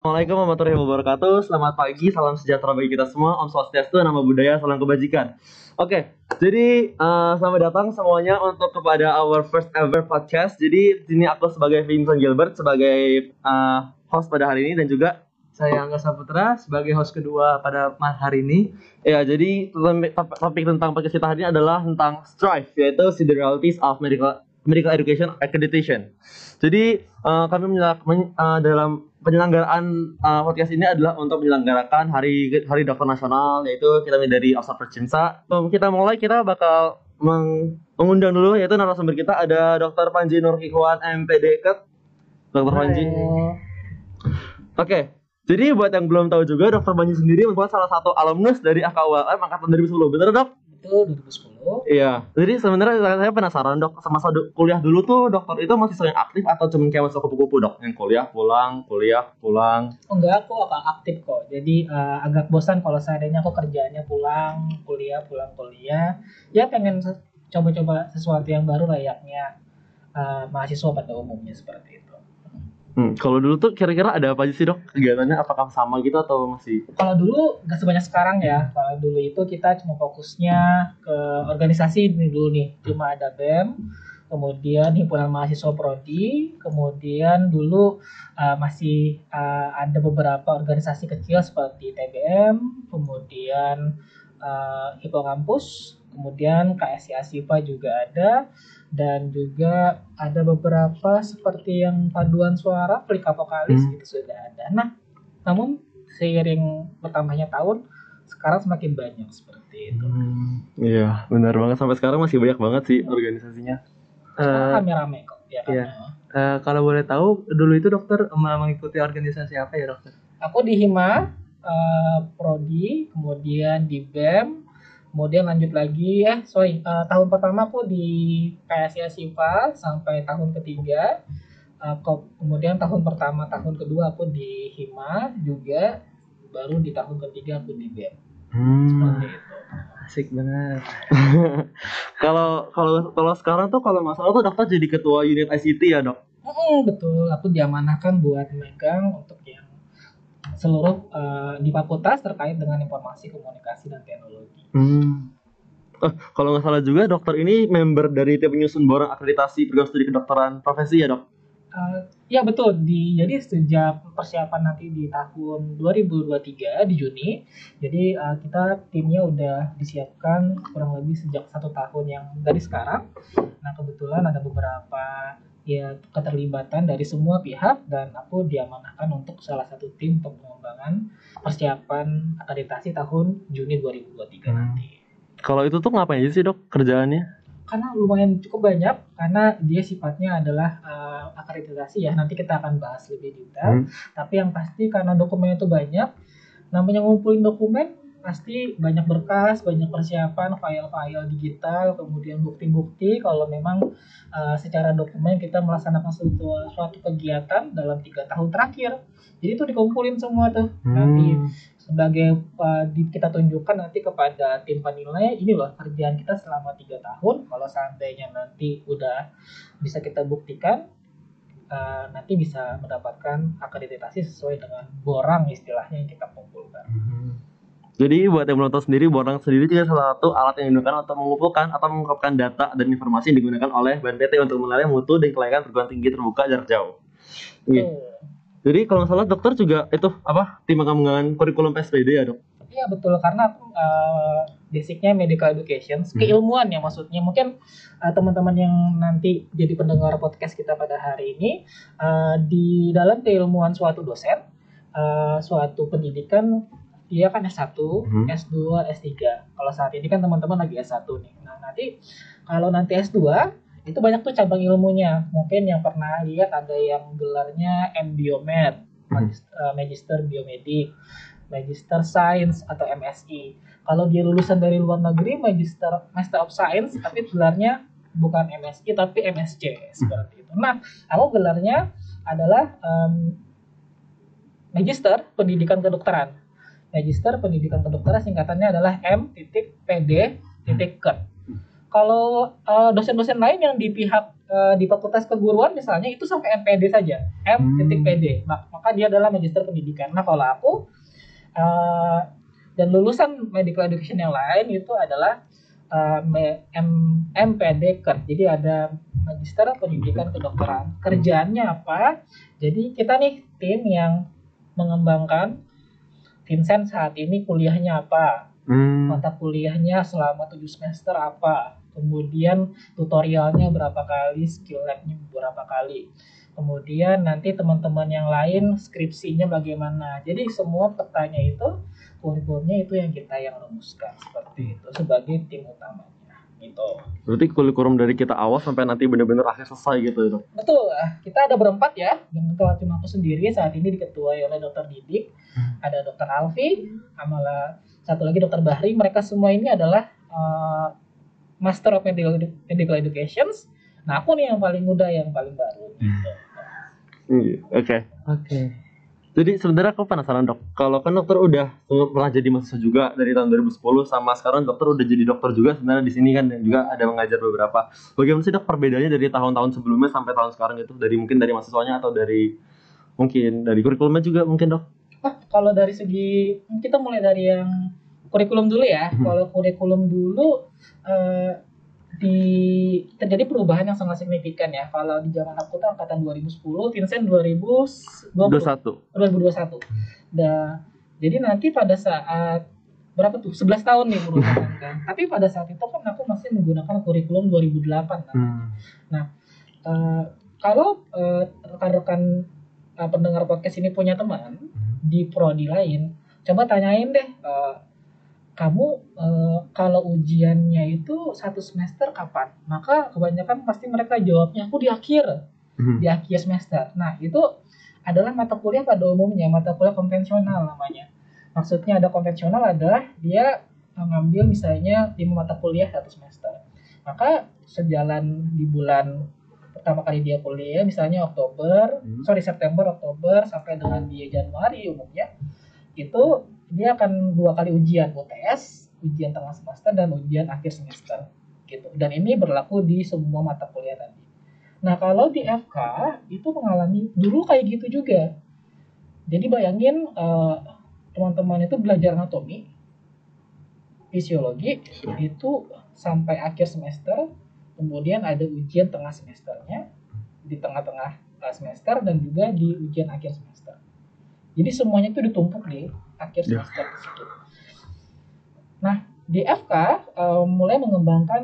Assalamualaikum warahmatullahi wabarakatuh. Selamat pagi, salam sejahtera bagi kita semua. Om Swastiastu, nama budaya, salam kebajikan. Oke, jadi selamat datang semuanya untuk kepada our first ever podcast. Jadi di sini aku sebagai Vincent Gilbert sebagai host pada hari ini dan juga Saya Angga Saputra sebagai host kedua pada hari ini. ya. Jadi topik tentang podcast kita hari ini adalah tentang STRIVE, yaitu the realities of medical education accreditation. Jadi kami dalam penyelenggaraan podcast ini adalah untuk menyelenggarakan hari dokter nasional, yaitu kita dari Observer Cimsa. Kita bakal mengundang dulu, yaitu narasumber kita ada Dr. Panji Nurhikwan MPD Ket. Dr. Panji. Oke. Jadi buat yang belum tahu juga, Dr. Panji sendiri merupakan salah satu alumnus dari AKULM angkatan 2010. Bener, Dok? Betul, 2010. Iya. Jadi sebenarnya saya penasaran, Dok, semasa kuliah dulu tuh dokter itu masih sering aktif atau cuma kayak masuk kupu-kupu, Dok? Yang kuliah pulang. Enggak, aku aktif kok. Jadi agak bosan kalau seandainya aku kerjaannya pulang kuliah. Ya pengen coba-coba sesuatu yang baru layaknya mahasiswa pada umumnya seperti itu. Kalau dulu tuh kira-kira ada apa aja sih, Dok? Kegiatannya apakah sama gitu atau masih? Kalau dulu nggak sebanyak sekarang ya. Kalau dulu itu kita cuma fokusnya ke organisasi dulu nih. Cuma ada BEM, kemudian himpunan mahasiswa prodi, kemudian dulu masih ada beberapa organisasi kecil seperti TBM, kemudian Hippo Kampus, kemudian KSI Asipa juga ada. Dan juga ada beberapa seperti yang paduan suara, pelika vokalis itu sudah ada. Nah, namun seiring bertambahnya tahun, sekarang semakin banyak seperti itu. Iya, benar banget. Sampai sekarang masih banyak banget sih organisasinya. Rame-rame kok. Ya, iya. Kalau boleh tahu, dulu itu dokter mengikuti organisasi apa ya, dokter? Aku di Hima, Prodi, kemudian di BEM, kemudian lanjut lagi tahun pertama aku di KSI Asipa sampai tahun ketiga, kemudian tahun kedua aku di Hima juga, baru di tahun ketiga aku di BEM. Seperti itu. Asik banget. Kalau sekarang tuh kalau nggak salah tuh dokter jadi ketua unit ICT ya, Dok? Betul, aku diamanahkan buat megang untuk yang seluruh di fakultas terkait dengan informasi komunikasi dan teknologi. Kalau nggak salah juga dokter ini member dari tim penyusun borang akreditasi program studi kedokteran profesi ya, Dok? Ya betul, jadi sejak persiapan nanti di tahun 2023 di Juni, jadi kita timnya udah disiapkan kurang lebih sejak 1 tahun yang dari sekarang. Nah kebetulan ada beberapa ya keterlibatan dari semua pihak dan aku diamanahkan untuk salah satu tim untuk pengembangan persiapan akreditasi tahun Juni 2023 nanti. Kalau itu tuh ngapain aja sih, Dok, kerjaannya? Karena lumayan cukup banyak, karena dia sifatnya adalah akreditasi ya, nanti kita akan bahas lebih detail. Tapi yang pasti karena dokumennya itu banyak, namanya ngumpulin dokumen pasti banyak berkas, banyak persiapan, file-file digital, kemudian bukti-bukti kalau memang secara dokumen kita melaksanakan suatu kegiatan dalam 3 tahun terakhir. Jadi itu dikumpulin semua tuh. Nanti sebagai kita tunjukkan nanti kepada tim penilai, ini loh kerjaan kita selama 3 tahun. Kalau seandainya nanti udah bisa kita buktikan, nanti bisa mendapatkan akreditasi sesuai dengan borang istilahnya yang kita kumpulkan. Jadi buat yang belum tahu sendiri, borang sendiri juga salah satu alat yang digunakan untuk mengumpulkan atau mengungkapkan data dan informasi yang digunakan oleh BNPT untuk menilai mutu dan kelayakan perguruan tinggi terbuka jarak jauh. Jadi kalau nggak salah dokter juga itu tim pengembangan kurikulum PSPD ya, Dok? Iya betul, karena basicnya medical education, keilmuan ya maksudnya. Mungkin teman-teman yang nanti jadi pendengar podcast kita pada hari ini, di dalam keilmuan suatu dosen, suatu pendidikan, dia kan S1, S2, S3. Kalau saat ini kan teman-teman lagi S1 nih. Nah nanti kalau nanti S2, itu banyak tuh cabang ilmunya. Mungkin yang pernah lihat ada yang gelarnya M-Biomed, Magister Biomedik, Magister Science atau MSI. Kalau dia lulusan dari luar negeri, Master of Science, tapi gelarnya bukan MSI tapi MSc seperti itu. Nah, aku gelarnya adalah Magister Pendidikan Kedokteran. Magister Pendidikan Kedokteran singkatannya adalah M.PD.Ket. Kalau dosen-dosen lain yang di pihak di Fakultas Keguruan misalnya itu sampai MPD saja, M.PD. Maka dia adalah magister pendidikan. Nah, kalau aku dan lulusan medical education yang lain itu adalah MPD KER. Jadi ada magister pendidikan kedokteran. Kerjaannya apa? Jadi kita nih tim yang mengembangkan Vincent saat ini kuliahnya apa? Mata kuliahnya selama 7 semester apa? Kemudian tutorialnya berapa kali, skill lab-nya berapa kali. Kemudian nanti teman-teman yang lain skripsinya bagaimana. Jadi semua petanya itu, kurikulumnya itu yang kita yang rumuskan seperti itu sebagai tim utamanya. Gitu. Berarti kurikulum dari kita awal sampai nanti benar-benar akhir selesai gitu ya, Dok? Betul, kita ada berempat ya. Yang ketua tim aku sendiri saat ini diketuai oleh Dr. Didik, ada Dr. Alfi, sama satu lagi Dr. Bahri. Mereka semua ini adalah Master of Medical Education. Nah, aku nih yang paling muda, yang paling baru. Gitu. Oke. Oke. Jadi sebenarnya aku penasaran, Dok. Kalau kan dokter udah pernah jadi mahasiswa juga dari tahun 2010 sama sekarang dokter udah jadi dokter juga sebenarnya di sini kan, dan juga ada mengajar beberapa. Bagaimana sih, Dok, perbedaannya dari tahun-tahun sebelumnya sampai tahun sekarang itu, dari mungkin dari mahasiswanya atau dari mungkin dari kurikulumnya juga mungkin, Dok? Kalau dari segi, kita mulai dari yang kurikulum dulu ya. Kalau kurikulum dulu terjadi perubahan yang sangat signifikan ya. Kalau di zaman aku tuh angkatan 2010, Vincent 2021. Jadi nanti pada saat berapa tuh? 11 tahun nih perubahan kan. Tapi pada saat itu kan aku masih menggunakan kurikulum 2008 kan. Nah, kalau rekan-rekan pendengar podcast ini punya teman di prodi lain, coba tanyain deh, kamu kalau ujiannya itu 1 semester kapan? Maka kebanyakan pasti mereka jawabnya aku di akhir semester. Nah, itu adalah mata kuliah pada umumnya, mata kuliah konvensional namanya. Maksudnya ada konvensional adalah dia mengambil misalnya 5 mata kuliah 1 semester. Maka sejalan di bulan pertama kali dia kuliah, misalnya September, Oktober sampai dengan dia Januari umumnya, itu dia akan 2 kali ujian, UTS, ujian tengah semester dan ujian akhir semester gitu. Dan ini berlaku di semua mata kuliah tadi. Nah, kalau di FK itu mengalami dulu kayak gitu juga. Jadi bayangin teman-teman itu belajar anatomi, fisiologi itu sampai akhir semester, kemudian ada ujian tengah semesternya, di tengah-tengah semester dan juga di ujian akhir semester. Jadi semuanya itu ditumpuk di akhir semester tersebut. Nah, di FK mulai mengembangkan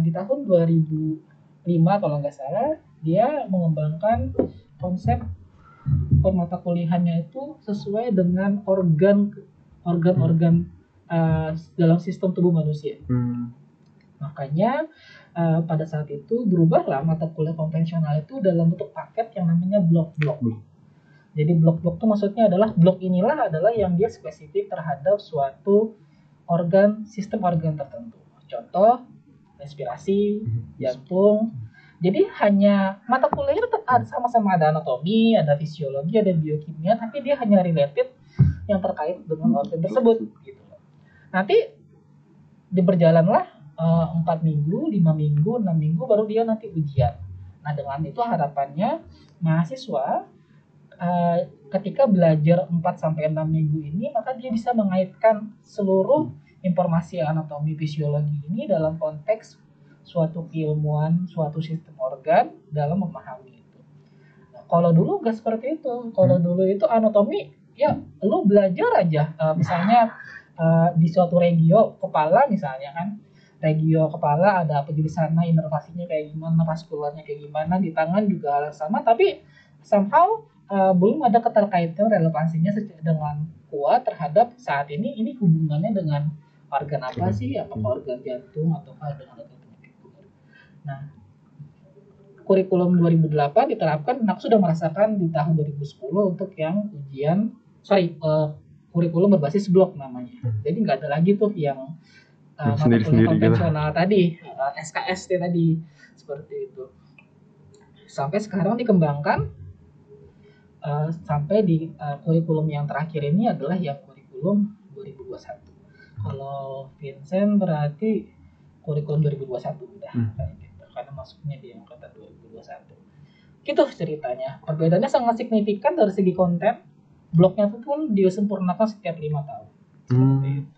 di tahun 2005 kalau nggak salah, dia mengembangkan konsep mata kuliahannya itu sesuai dengan organ-organ dalam sistem tubuh manusia. Makanya pada saat itu berubahlah mata kuliah konvensional itu dalam bentuk paket yang namanya blok-blok. Jadi blok-blok itu maksudnya adalah blok inilah adalah yang dia spesifik terhadap suatu sistem organ tertentu. Contoh, respirasi, jantung. Jadi hanya mata kuliah itu sama-sama ada anatomi, ada fisiologi, ada biokimia, tapi dia hanya related yang terkait dengan organ tersebut. Gitu. Nanti berjalanlah 4 minggu, 5 minggu, 6 minggu, baru dia nanti ujian. Nah, dengan itu harapannya mahasiswa ketika belajar 4-6 minggu ini, maka dia bisa mengaitkan seluruh informasi anatomi fisiologi ini dalam konteks suatu keilmuan, suatu sistem organ dalam memahami itu. Nah, kalau dulu nggak seperti itu. Kalau dulu itu anatomi, ya lu belajar aja. Misalnya di suatu regio kepala misalnya kan, regio kepala ada apa di sana, inervasinya kayak gimana, vaskularnya kayak gimana, di tangan juga hal sama, tapi somehow belum ada keterkaitan relevansinya dengan kuat terhadap saat ini hubungannya dengan organ apa sih, apakah organ jantung atau dengan organ penyakit. Nah, kurikulum 2008 diterapkan, aku sudah merasakan di tahun 2010 untuk yang kurikulum berbasis blok namanya. Jadi nggak ada lagi tuh yang mata kuliah konvensional tadi, SKS tadi, seperti itu. Sampai sekarang dikembangkan sampai di kurikulum yang terakhir ini adalah yang kurikulum 2021. Kalau Vincent berarti kurikulum 2021 udah kayak gitu. Karena masuknya di angkatan 2021. Gitu ceritanya. Perbedaannya sangat signifikan dari segi konten. Blognya pun disempurnakan setiap 5 tahun. Seperti itu.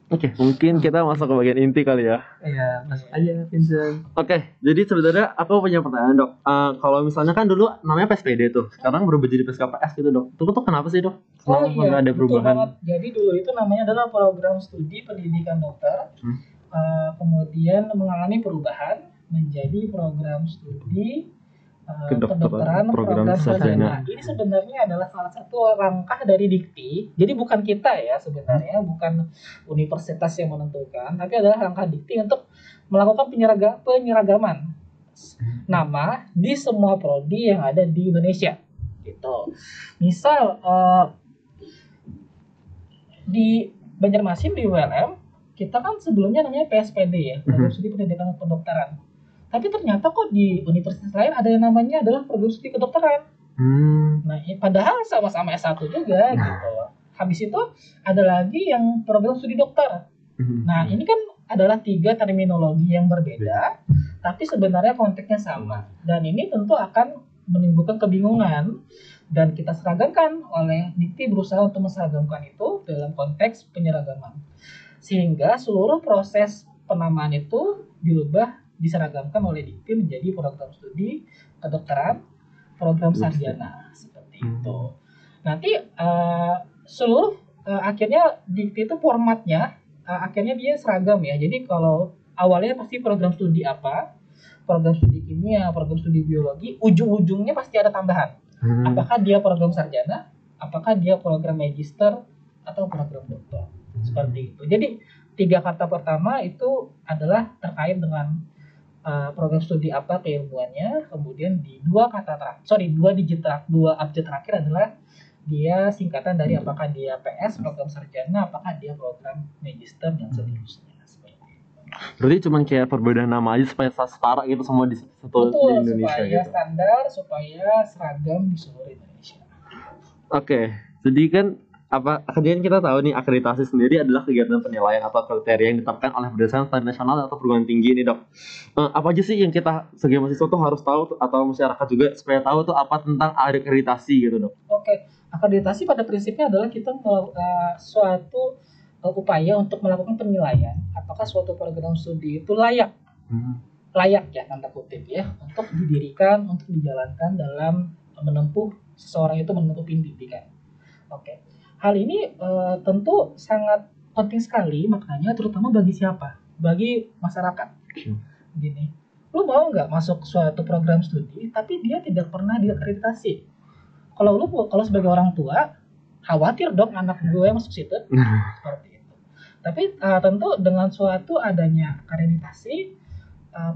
Oke, mungkin kita masuk ke bagian inti kali ya. Iya, masuk aja Vincent. Oke, jadi sebenarnya aku punya pertanyaan dok. Kalau misalnya kan dulu namanya PSPD tuh, sekarang berubah jadi PSKPS gitu dok. Itu tuh kenapa sih dok? Kenapa sampai ada betul perubahan? banget. Jadi dulu itu namanya adalah program studi pendidikan dokter. Kemudian mengalami perubahan menjadi program studi kedokteran program sarjana. Ini sebenarnya adalah salah satu langkah dari Dikti. Jadi bukan kita ya sebenarnya, bukan universitas yang menentukan, tapi adalah langkah Dikti untuk melakukan penyeragaman nama di semua prodi yang ada di Indonesia. Gitu. Misal di Banjarmasin di ULM kita kan sebelumnya namanya PSPD ya, program studi pendidikan kedokteran. Tapi ternyata kok di universitas lain ada yang namanya adalah program studi kedokteran. Nah, padahal sama-sama S1 juga gitu. Habis itu ada lagi yang program studi dokter. Nah, ini kan adalah 3 terminologi yang berbeda, tapi sebenarnya konteksnya sama. Dan ini tentu akan menimbulkan kebingungan dan kita seragamkan oleh Dikti berusaha untuk menseragamkan itu dalam konteks penyeragaman. Sehingga seluruh proses penamaan itu diseragamkan oleh Dikti menjadi program studi kedokteran, program sarjana seperti itu. Nanti akhirnya Dikti itu formatnya akhirnya dia seragam ya. Jadi kalau awalnya pasti program studi apa, program studi kimia, program studi biologi, ujung-ujungnya pasti ada tambahan. Apakah dia program sarjana, apakah dia program magister atau program doktor. Seperti itu. Jadi 3 kata pertama itu adalah terkait dengan program studi apa keilmuannya, kemudian di 2 abjad terakhir adalah dia singkatan dari apakah dia PS program sarjana, apakah dia program magister dan seterusnya. Berarti cuma kayak perbedaan nama aja supaya setara gitu semua di satu di Indonesia supaya gitu. Standar, supaya seragam di seluruh Indonesia. Oke, jadi kan kemudian kita tahu nih akreditasi sendiri adalah kegiatan penilaian atau kriteria yang ditetapkan oleh berdasarkan standar nasional atau perguruan tinggi ini dok. Apa aja sih yang kita sebagai mahasiswa tuh harus tahu atau masyarakat juga supaya tahu tuh apa tentang akreditasi gitu dok? Oke, akreditasi pada prinsipnya adalah kita melakukan suatu upaya untuk melakukan penilaian apakah suatu program studi itu layak ya tanda kutip ya untuk didirikan, untuk dijalankan dalam seseorang itu menempuh pendidikan. Oke. Hal ini tentu sangat penting sekali maknanya terutama bagi siapa? Bagi masyarakat. Gini, lu mau nggak masuk suatu program studi tapi dia tidak pernah diakreditasi? Kalau sebagai orang tua khawatir dong anak gue masuk situ seperti itu. Tapi tentu dengan suatu adanya akreditasi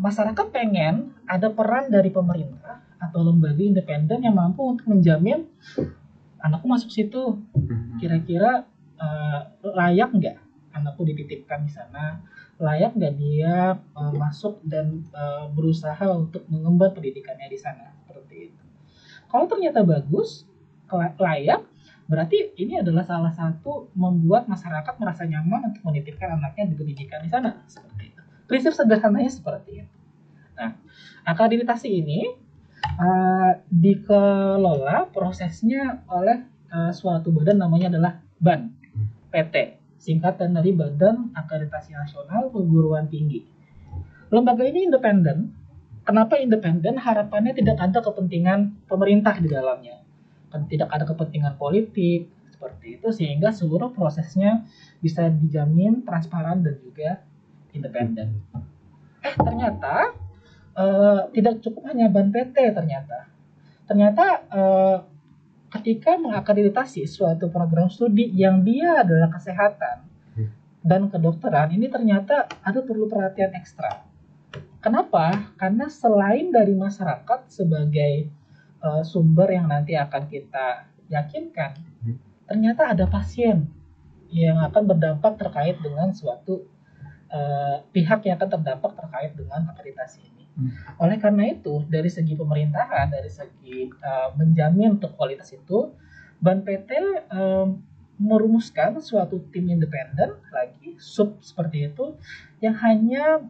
masyarakat pengen ada peran dari pemerintah atau lembaga independen yang mampu untuk menjamin anakku masuk situ, kira-kira layak nggak anakku dititipkan di sana, layak nggak dia masuk dan berusaha untuk mengemban pendidikannya di sana, seperti itu. Kalau ternyata bagus, layak, berarti ini adalah salah satu membuat masyarakat merasa nyaman untuk menitipkan anaknya di pendidikan di sana, seperti itu. Prinsip sederhananya seperti itu. Nah, akreditasi ini dikelola prosesnya oleh suatu badan namanya adalah BAN PT, singkatan dari Badan Akreditasi Nasional Perguruan Tinggi. Lembaga ini independen. Kenapa independen? Harapannya tidak ada kepentingan pemerintah di dalamnya, tidak ada kepentingan politik seperti itu, sehingga seluruh prosesnya bisa dijamin transparan dan juga independen. Ternyata tidak cukup hanya BAN PT ternyata ketika mengakreditasi suatu program studi yang dia adalah kesehatan dan kedokteran, ini ternyata ada perlu perhatian ekstra. Kenapa? Karena selain dari masyarakat sebagai sumber yang nanti akan kita yakinkan, ternyata ada pasien yang akan berdampak terkait dengan suatu pihak yang akan terdampak terkait dengan akreditasi ini. Oleh karena itu, dari segi pemerintahan, dari segi menjamin untuk kualitas itu, BAN PT merumuskan suatu tim independen lagi, sub seperti itu yang hanya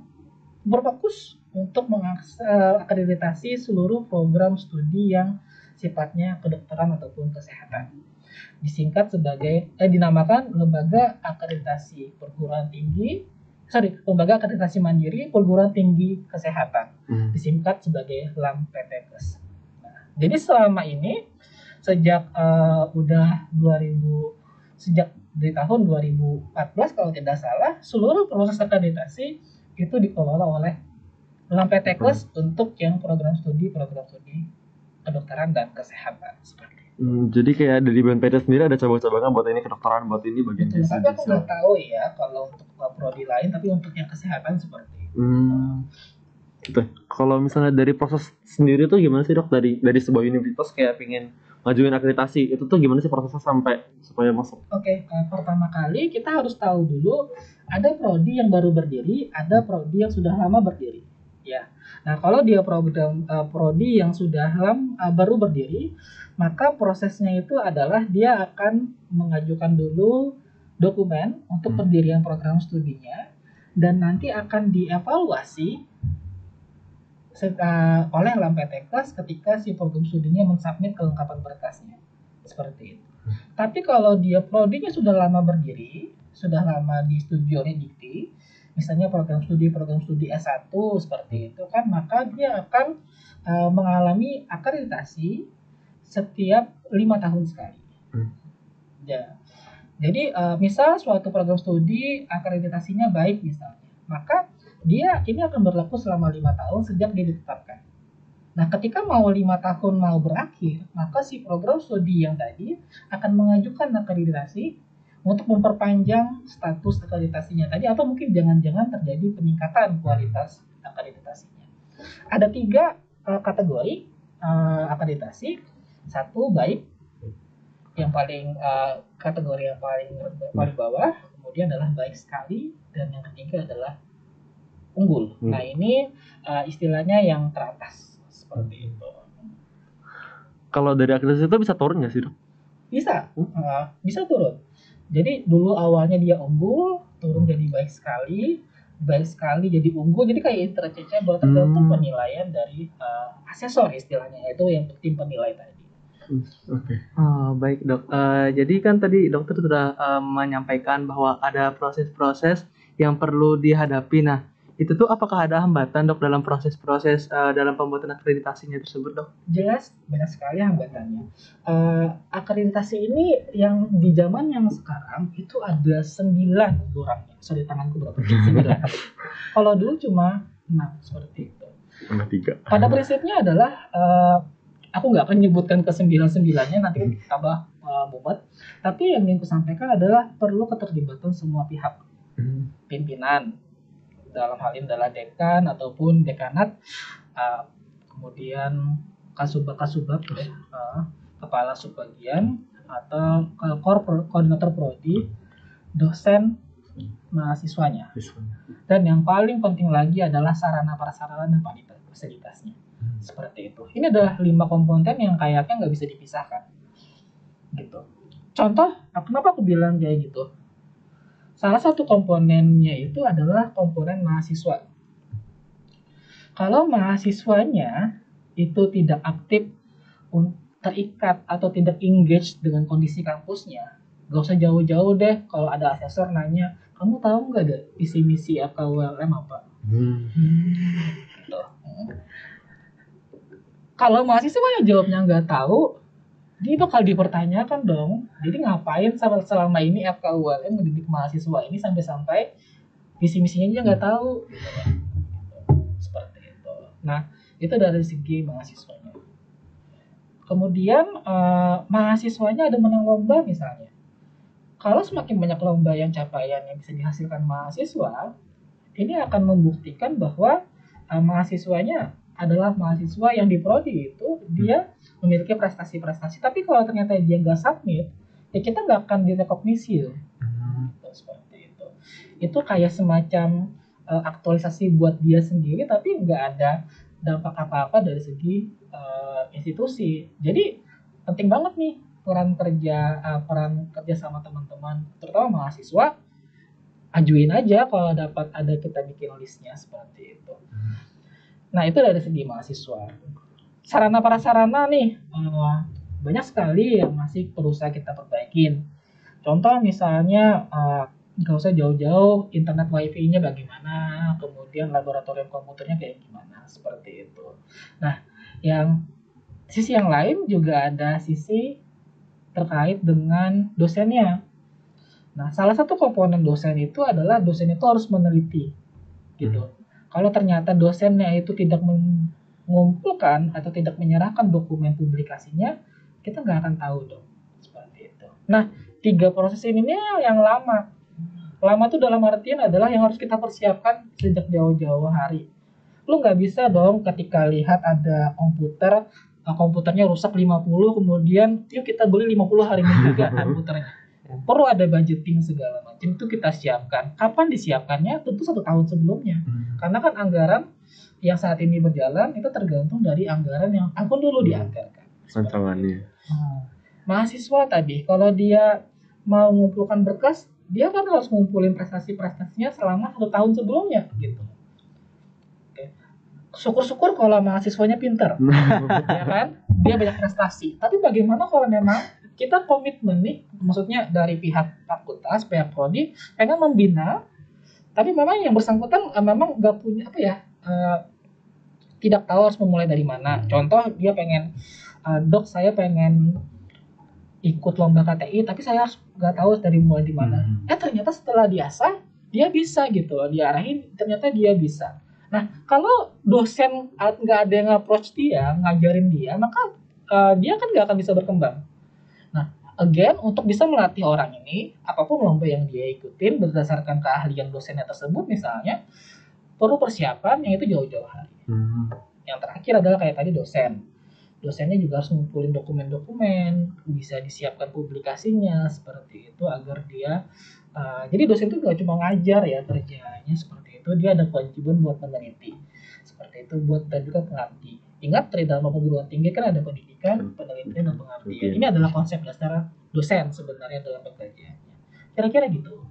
berfokus untuk mengakreditasi seluruh program studi yang sifatnya kedokteran ataupun kesehatan. Disingkat sebagai dinamakan Lembaga Akreditasi Perguruan Tinggi, Lembaga Akreditasi Mandiri Perguruan Tinggi Kesehatan. Disingkat sebagai LAMPTKES. Nah, jadi selama ini sejak sejak dari tahun 2014 kalau tidak salah, seluruh proses akreditasi itu dikelola oleh LAMPTKES untuk yang program studi kedokteran dan kesehatan seperti itu. Jadi kayak dari BNPT sendiri ada cabang-cabangan buat ini kedokteran, buat ini bagian Betul, tapi aku nggak tahu ya kalau untuk prodi lain, tapi untuk yang kesehatan seperti itu. Gitu. Kalau misalnya dari proses sendiri tuh gimana sih dok, dari sebuah universitas kayak pingin ngajuin akreditasi itu tuh gimana sih prosesnya sampai supaya masuk? Oke, pertama kali kita harus tahu dulu ada prodi yang baru berdiri, ada prodi yang sudah lama berdiri. Ya, nah kalau dia prodi yang sudah baru berdiri, maka prosesnya itu adalah dia akan mengajukan dulu dokumen untuk pendirian program studinya dan nanti akan dievaluasi oleh LAMPTKES ketika si program studinya mensubmit kelengkapan berkasnya. Seperti itu. Tapi kalau dia prodinya sudah lama berdiri, sudah lama disetujui oleh Dikti, misalnya program studi S1 seperti itu kan, maka dia akan mengalami akreditasi setiap 5 tahun sekali. Ya. Jadi misal suatu program studi akreditasinya baik misalnya, maka dia ini akan berlaku selama 5 tahun sejak dia ditetapkan. Nah, ketika mau 5 tahun mau berakhir, maka si program studi yang tadi akan mengajukan akreditasi untuk memperpanjang status akreditasinya tadi, atau mungkin jangan-jangan terjadi peningkatan kualitas akreditasinya. Ada 3 kategori akreditasi. 1 baik, yang paling kategori yang paling bawah, kemudian adalah baik sekali, dan yang ketiga adalah unggul. Nah, ini istilahnya yang teratas seperti itu. Kalau dari akreditasi itu bisa turun nggak sih dok? Bisa, bisa turun. Jadi dulu awalnya dia unggul, turun jadi baik sekali jadi unggul. Jadi kayak interchangeable, tergantung penilaian dari asesor istilahnya, itu yang tim penilai tadi. Oke. Baik dok. Jadi kan tadi dokter sudah menyampaikan bahwa ada proses-proses yang perlu dihadapi. Nah, itu tuh apakah ada hambatan dok dalam proses-proses dalam pembuatan akreditasinya tersebut dok? Jelas banyak sekali hambatannya. Akreditasi ini yang di zaman yang sekarang itu ada 9 orangnya. Di tanganku berapa? 9. Kalau dulu cuma 6 seperti itu. Cuma 3. Pada prinsipnya adalah aku nggak akan menyebutkan ke 9-9-nya, nanti tambah mumet. Tapi yang ingin aku sampaikan adalah perlu keterlibatan semua pihak. Pimpinan, dalam hal ini adalah dekan ataupun dekanat, kemudian kasubag, kepala subbagian atau koordinator prodi, dosen, mahasiswanya. Dan yang paling penting lagi adalah sarana prasarana dan fasilitasnya. Seperti itu. Ini adalah 5 komponen yang kayaknya nggak bisa dipisahkan. Gitu. Contoh, kenapa aku bilang kayak gitu? Salah satu komponennya itu adalah komponen mahasiswa. Kalau mahasiswanya itu tidak aktif, terikat atau tidak engage dengan kondisi kampusnya, gak usah jauh-jauh deh kalau ada asesor nanya, kamu tahu nggak deh visi misi FKULM apa? Gitu. Kalau mahasiswanya jawabnya nggak tahu, dia bakal dipertanyakan dong. Jadi ngapain selama ini FKULM mendidik mahasiswa ini sampai visi misinya dia nggak tahu? Seperti itu. Nah, itu dari segi mahasiswanya. Kemudian mahasiswanya ada menang lomba misalnya. Kalau semakin banyak lomba yang capaian yang bisa dihasilkan mahasiswa, ini akan membuktikan bahwa mahasiswanya adalah mahasiswa yang di prodi itu dia memiliki prestasi-prestasi. Tapi kalau ternyata dia nggak submit, ya kita nggak akan direkognisi. Seperti itu. Itu kayak semacam aktualisasi buat dia sendiri, tapi nggak ada dampak apa-apa dari segi institusi. Jadi penting banget nih peran kerja sama teman-teman, terutama mahasiswa, ajuin aja kalau dapat, ada kita bikin listnya seperti itu. Nah itu dari segi mahasiswa. Sarana prasarana nih banyak sekali yang masih perlu kita perbaikin. Contoh misalnya nggak usah jauh-jauh, internet wifi-nya bagaimana, kemudian laboratorium komputernya kayak gimana, seperti itu. Nah, yang sisi yang lain juga ada sisi terkait dengan dosennya. Nah, salah satu komponen dosen itu adalah dosen itu harus meneliti, gitu. Kalau ternyata dosennya itu tidak mengumpulkan atau tidak menyerahkan dokumen publikasinya, kita nggak akan tahu dong, seperti itu. Nah, 3 proses ini nih yang lama. Lama tuh dalam artian adalah yang harus kita persiapkan sejak jauh-jauh hari. Lu nggak bisa dong ketika lihat ada komputernya rusak 50, kemudian yuk kita beli 50 hari ini juga komputernya. Perlu ada budgeting segala macam, itu kita siapkan. Kapan disiapkannya? Tentu 1 tahun sebelumnya. Karena kan anggaran yang saat ini berjalan itu tergantung dari anggaran yang akan dulu dianggarkan. Rancangannya. Mahasiswa tadi, kalau dia mau mengumpulkan berkas, dia kan harus ngumpulin prestasi-prestasinya selama 1 tahun sebelumnya, gitu. Oke. Syukur-syukur kalau mahasiswanya pinter, ya kan? Dia banyak prestasi. Tapi bagaimana kalau memang kita komitmen nih, maksudnya dari pihak fakultas, pihak prodi, pengen membina, tapi memang yang bersangkutan memang nggak punya tidak tahu harus memulai dari mana. Contoh dia pengen, dok saya pengen ikut lomba KTI, tapi saya harus nggak tahu dari mulai di mana. Ternyata setelah diasah, dia bisa gitu, diarahin, ternyata dia bisa. Nah, kalau dosen nggak ada yang approach dia, ngajarin dia, maka dia kan nggak akan bisa berkembang. Nah, again, untuk bisa melatih orang ini, apapun lomba yang dia ikutin, berdasarkan keahlian dosennya tersebut misalnya, perlu persiapan yang itu jauh-jauh hari. Yang terakhir adalah kayak tadi dosen. Dosennya juga harus ngumpulin dokumen-dokumen, bisa disiapkan publikasinya seperti itu agar dia jadi dosen itu nggak cuma ngajar ya kerjanya seperti itu, dia ada kewajiban buat meneliti seperti itu, buat dan juga pengabdi. Ingat dari dalam perguruan tinggi kan ada pendidikan, penelitian dan pengabdian. Ini adalah konsep dasar dosen sebenarnya dalam pekerjaannya. Kira-kira gitu.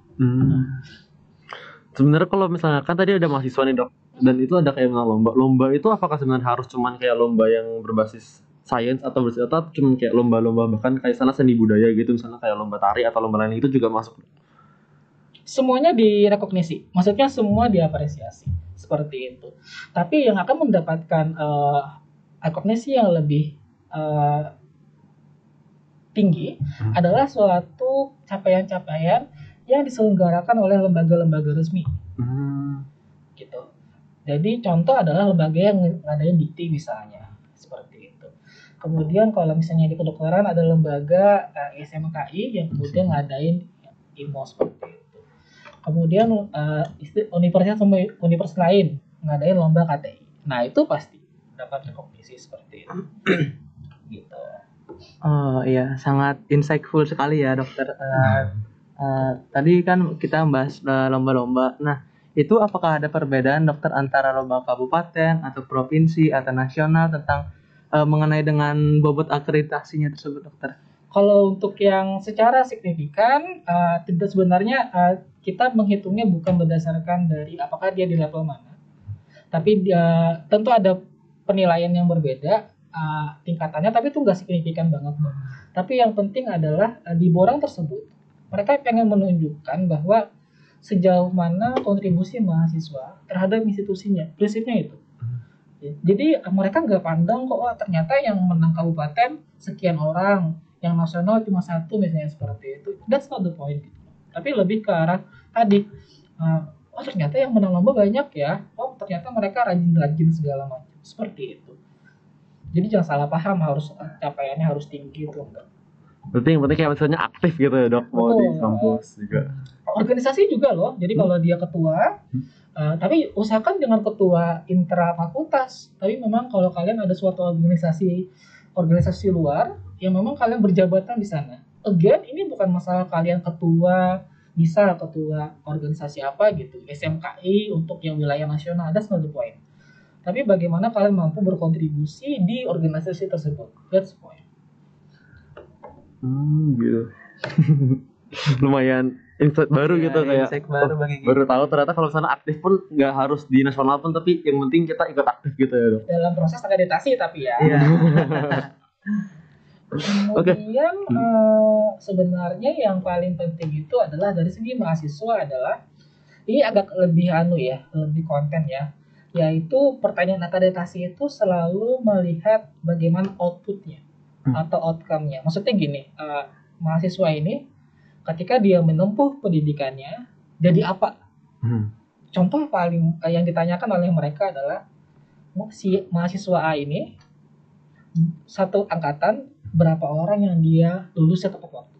Sebenarnya kalau misalnya kan tadi ada mahasiswa nih dok, dan itu ada kayak lomba. Lomba itu apakah sebenarnya harus cuman kayak lomba yang berbasis sains atau cuman kayak lomba-lomba bahkan kayak sana seni budaya gitu, misalnya kayak lomba tari atau lomba lain itu juga masuk? Semuanya direkognisi, maksudnya semua diapresiasi seperti itu. Tapi yang akan mendapatkan rekognisi yang lebih tinggi adalah suatu capaian-capaian yang diselenggarakan oleh lembaga-lembaga resmi. Gitu. Jadi contoh adalah lembaga yang ngadain dikti misalnya, seperti itu. Kemudian kalau misalnya di kedokteran ada lembaga SMKI yang kemudian ngadain IMO seperti itu. Kemudian universitas lain ngadain lomba KTI. Nah itu pasti dapat rekognisi seperti itu. Gitu. Oh iya, sangat insightful sekali ya dokter. Tadi kan kita membahas lomba-lomba. Nah, itu apakah ada perbedaan dokter antara lomba kabupaten atau provinsi atau nasional tentang mengenai dengan bobot akreditasinya tersebut dokter? Kalau untuk yang secara signifikan tidak sebenarnya kita menghitungnya bukan berdasarkan dari apakah dia di level mana, tapi tentu ada penilaian yang berbeda tingkatannya, tapi itu nggak signifikan banget. Tapi yang penting adalah di borang tersebut mereka pengen menunjukkan bahwa sejauh mana kontribusi mahasiswa terhadap institusinya, prinsipnya itu. Jadi mereka nggak pandang kok ternyata yang menang kabupaten sekian orang, yang nasional cuma 1 misalnya seperti itu. That's not the point gitu. Tapi lebih ke arah tadi, ternyata yang menang lomba banyak ya, ternyata mereka rajin-rajin segala macam, seperti itu. Jadi jangan salah paham, harus capaiannya harus tinggi itu enggak. Berarti yang penting kayak misalnya aktif gitu ya dok, mau di kampus juga. Organisasi juga loh, jadi kalau dia ketua, tapi usahakan dengan ketua intra fakultas. Tapi memang kalau kalian ada suatu organisasi luar, yang memang kalian berjabatan di sana. Again, ini bukan masalah kalian ketua, bisa ketua organisasi apa gitu, SMKI untuk yang wilayah nasional, that's not the point. Tapi bagaimana kalian mampu berkontribusi di organisasi tersebut, that's the point. Gitu. Lumayan insight baru Ya, gitu kayak insight baru bagi kita. baru tahu ternyata kalau sana aktif pun nggak harus di nasional pun, tapi yang penting kita ikut aktif gitu ya dok. Dalam proses akreditasi tapi ya. Iya. Kemudian sebenarnya yang paling penting itu adalah dari segi mahasiswa adalah ini agak lebih lebih konten ya, yaitu pertanyaan akreditasi itu selalu melihat bagaimana outputnya atau outcome-nya. Maksudnya gini, mahasiswa ini ketika dia menempuh pendidikannya jadi apa? Contoh paling yang ditanyakan oleh mereka adalah si mahasiswa A ini satu angkatan berapa orang yang dia lulus tepat waktu.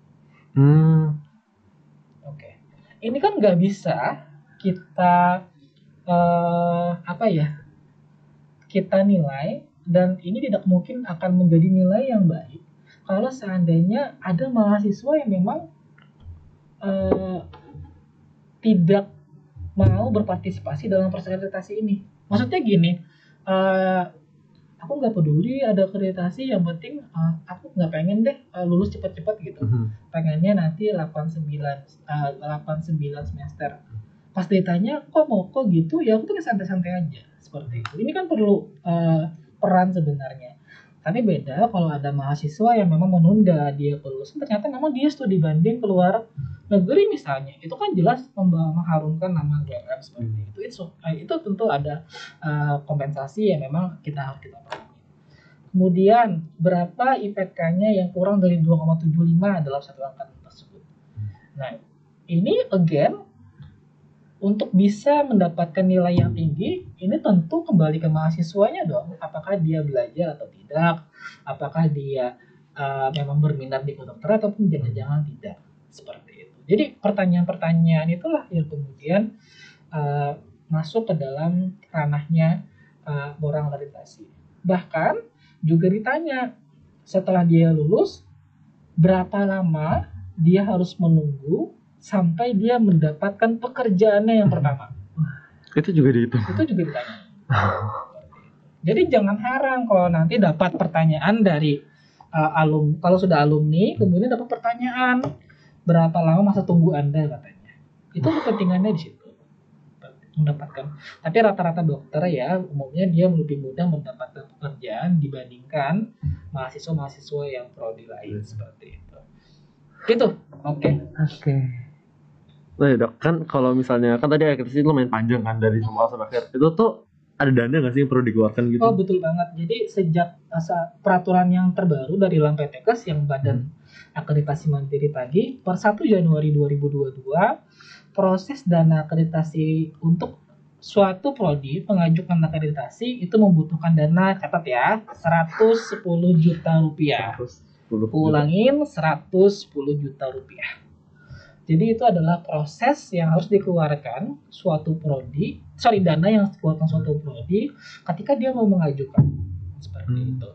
Oke. Ini kan nggak bisa kita kita nilai, dan ini tidak mungkin akan menjadi nilai yang baik kalau seandainya ada mahasiswa yang memang tidak mau berpartisipasi dalam proses akreditasi ini. Maksudnya gini, aku nggak peduli ada akreditasi, yang penting aku nggak pengen deh lulus cepat-cepat gitu. Pengennya nanti 89 semester. Pas ditanya kok gitu, ya aku tuh santai-santai aja seperti itu. Ini kan perlu peran sebenarnya. Tapi beda kalau ada mahasiswa yang memang menunda dia lulus, ternyata memang dia studi banding keluar negeri misalnya, itu kan jelas mengharumkan nama UMM seperti itu. Itu tentu ada kompensasi yang memang kita harus pahami. Kemudian berapa IPK-nya yang kurang dari 2,75 dalam satu angkatan tersebut. Nah, ini again untuk bisa mendapatkan nilai yang tinggi, ini tentu kembali ke mahasiswanya dong. Apakah dia belajar atau tidak? Apakah dia memang berminat di kedokteran ataupun jangan-jangan tidak? Seperti itu. Jadi pertanyaan-pertanyaan itulah yang kemudian masuk ke dalam ranahnya orang akreditasi. Bahkan juga ditanya setelah dia lulus, berapa lama dia harus menunggu sampai dia mendapatkan pekerjaannya yang pertama. Itu juga dihitung. Itu juga ditanya. Jadi jangan heran kalau nanti dapat pertanyaan dari kalau sudah alumni, kemudian dapat pertanyaan berapa lama masa tunggu Anda katanya. Itu kepentingannya di situ. Mendapatkan. Tapi rata-rata dokter ya umumnya dia lebih mudah mendapatkan pekerjaan dibandingkan mahasiswa-mahasiswa yang prodi lain seperti itu. Gitu. Oke. Nah ya dok, kan kalau misalnya kan tadi akreditasi itu lumayan panjang kan dari awal sampai akhir. Itu tuh ada dana nggak sih yang perlu dikeluarkan gitu? Oh betul banget. Jadi sejak peraturan yang terbaru dari Lampetekes yang Badan Akreditasi Mandiri tadi, per 1 Januari 2022, proses dana akreditasi untuk suatu prodi mengajukan akreditasi itu membutuhkan dana, catat ya, 110 juta rupiah. Ulangin, 110 juta rupiah. Jadi itu adalah proses yang harus dikeluarkan dana yang dikeluarkan suatu prodi ketika dia mau mengajukan seperti itu.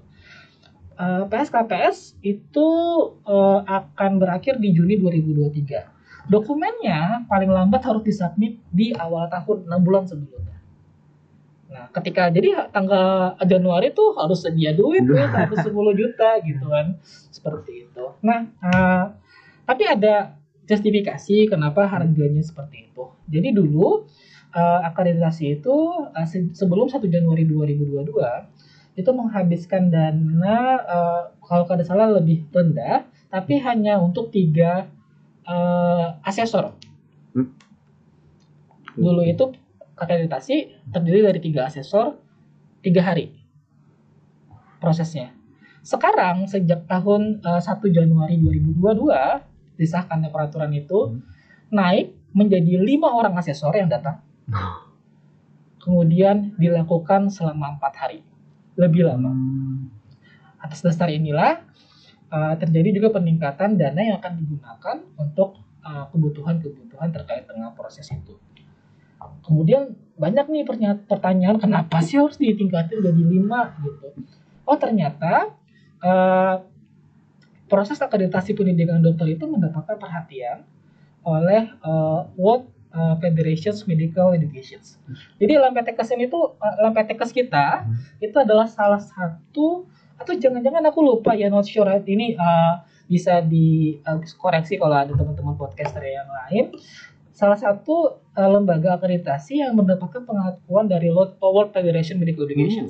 PSKPS itu akan berakhir di Juni 2023. Dokumennya paling lambat harus disubmit di awal tahun 6 bulan sebelumnya. Nah, ketika jadi tanggal Januari tuh harus sedia duit tuh 110 juta gitu kan. Seperti itu. Nah, tapi ada justifikasi kenapa harganya seperti itu. Jadi dulu akreditasi itu sebelum 1 Januari 2022 itu menghabiskan dana kalau tidak salah lebih rendah, tapi hanya untuk 3 asesor. Dulu itu akreditasi terdiri dari 3 asesor, 3 hari prosesnya. Sekarang sejak tahun 1 Januari 2022 disahkannya peraturan itu naik menjadi 5 orang asesor yang datang. Kemudian dilakukan selama 4 hari, lebih lama. Atas dasar inilah terjadi juga peningkatan dana yang akan digunakan untuk kebutuhan-kebutuhan terkait dengan proses itu. Kemudian banyak nih pertanyaan, kenapa sih harus ditingkatin jadi 5 gitu. Oh ternyata proses akreditasi pendidikan dokter itu mendapatkan perhatian oleh World Federations Medical Education. Jadi Lampetekes kita itu adalah salah satu Atau jangan-jangan aku lupa ya, not sure. Ini bisa dikoreksi kalau ada teman-teman podcaster yang lain. Salah satu lembaga akreditasi yang mendapatkan pengakuan dari World Federation Medical Education,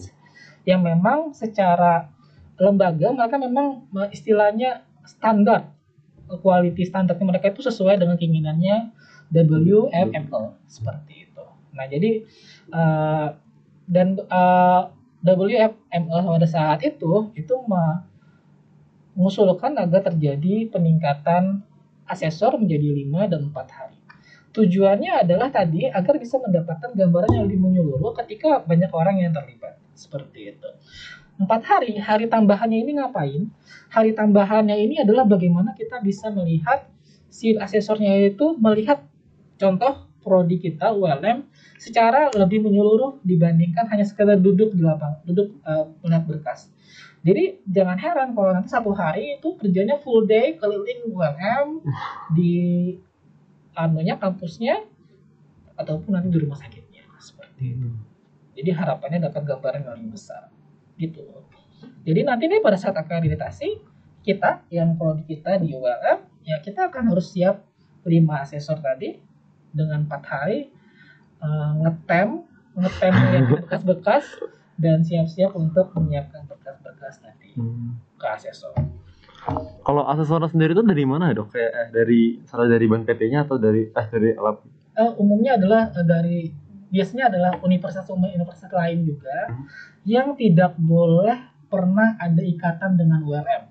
yang memang secara lembaga mereka memang istilahnya standar, quality standarnya mereka itu sesuai dengan keinginannya WFML seperti itu. Nah jadi dan WFML pada saat itu mengusulkan agar terjadi peningkatan asesor menjadi 5 dan 4 hari. Tujuannya adalah tadi agar bisa mendapatkan gambaran yang lebih menyeluruh ketika banyak orang yang terlibat. Seperti itu. 4 hari, hari tambahannya ini ngapain? Hari tambahannya ini adalah bagaimana kita bisa melihat si asesornya itu melihat contoh prodi kita ULM secara lebih menyeluruh dibandingkan hanya sekedar duduk di lapangan, melihat berkas. Jadi jangan heran kalau nanti 1 hari itu kerjanya full day keliling ULM di kampusnya ataupun nanti di rumah sakitnya seperti itu. Jadi harapannya dapat gambaran yang lebih besar gitu. Jadi nanti nih pada saat akreditasi kita yang prodi kita di ULM ya kita akan harus siap 5 asesor tadi dengan 4 hari ngetem bekas-bekas dan siap-siap untuk menyiapkan berkas-berkas tadi ke asesor. Kalau asesornya sendiri itu dari mana ya dok? Kayak dari ban PT-nya atau dari alat? Umumnya adalah biasanya adalah universitas lain juga yang tidak boleh pernah ada ikatan dengan ULM.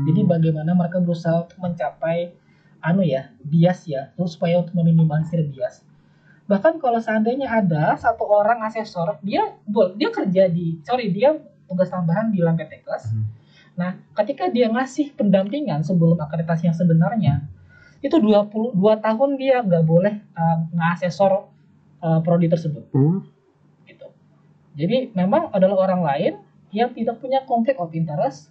Jadi bagaimana mereka berusaha untuk mencapai bias ya, terus supaya untuk meminimalisir bias. Bahkan kalau seandainya ada 1 orang asesor, dia tugas tambahan di Lampetekes. Nah, ketika dia ngasih pendampingan sebelum akreditasi yang sebenarnya, itu 22 tahun dia nggak boleh ngasesor prodi tersebut. Gitu. Jadi memang adalah orang lain yang tidak punya konflik of interest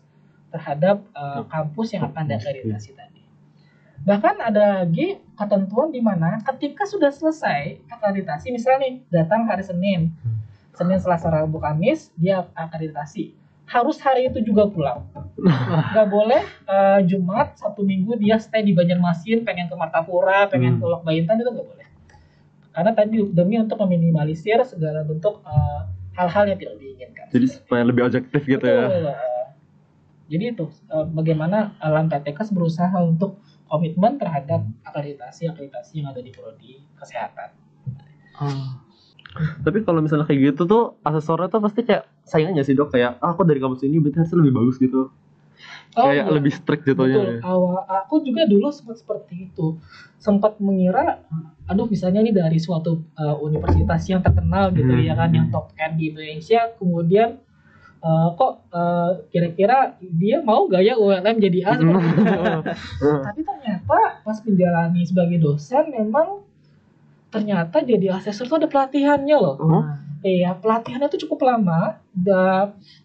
terhadap kampus yang akan diakreditasi tadi. Bahkan ada lagi ketentuan di mana ketika sudah selesai akreditasi, misalnya nih datang hari Senin, Selasa, Rabu, Kamis, dia akreditasi. Harus hari itu juga pulang. Gak boleh Jumat, Sabtu Minggu dia stay di Banjarmasin, pengen ke Martapura, pengen ke Lok Baintan, itu gak boleh. Karena tadi demi untuk meminimalisir segala bentuk hal-hal yang tidak diinginkan. Jadi supaya lebih objektif gitu ya. Jadi itu bagaimana Lampetekes berusaha untuk komitmen terhadap akreditasi yang ada di prodi kesehatan. Tapi kalau misalnya kayak gitu tuh asesornya tuh pasti kayak saingannya sih dok, kayak aku dari kampus ini berarti harusnya lebih bagus gitu. Kayak lebih strict jatuhnya. Betul. Aku juga dulu sempat seperti itu. Sempat mengira misalnya ini dari suatu universitas yang terkenal gitu ya kan, yang top end di Indonesia, kemudian kira-kira dia mau gak ya ULM jadi A seperti itu. Tapi ternyata pas menjalani sebagai dosen memang ternyata jadi asesor tuh ada pelatihannya loh. Iya, pelatihannya tuh cukup lama.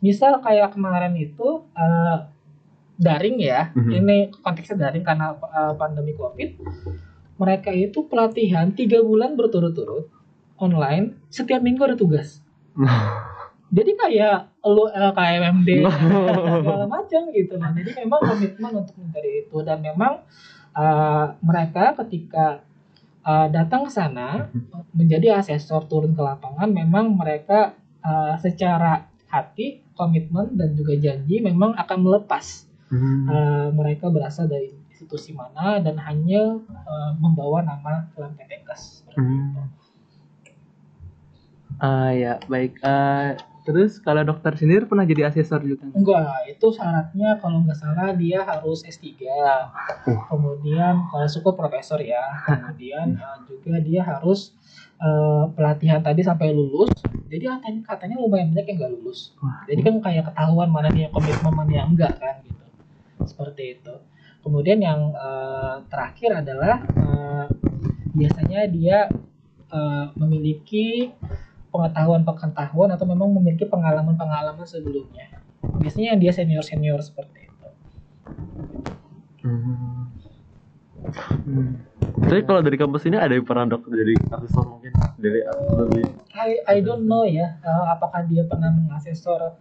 Misal kayak kemarin itu daring ya. Ini konteksnya daring karena pandemi Covid. Mereka itu pelatihan 3 bulan berturut-turut online, setiap minggu ada tugas. Jadi kayak lu LKMMD segala macam gitu. Nah, jadi memang komitmen untuk mencari itu, dan memang mereka ketika datang ke sana menjadi asesor turun ke lapangan, memang mereka secara hati, komitmen dan juga janji memang akan melepas mereka berasal dari institusi mana dan hanya membawa nama Lampetekes. Ya baik. Terus kalau dokter sendiri pernah jadi asesor juga? Enggak, itu syaratnya kalau nggak salah dia harus S3. Kemudian kalau cukup profesor ya. Kemudian juga dia harus pelatihan tadi sampai lulus. Jadi katanya lumayan banyak yang nggak lulus. Jadi kan kayak ketahuan mana yang komitmen, mana yang enggak kan gitu. Seperti itu. Kemudian yang terakhir adalah biasanya dia memiliki pengetahuan atau memang memiliki pengalaman sebelumnya. Biasanya dia senior seperti itu. Tapi kalau dari kampus ini ada yang pernah dok jadi asesor mungkin dari I don't know ya, apakah dia pernah mengasesor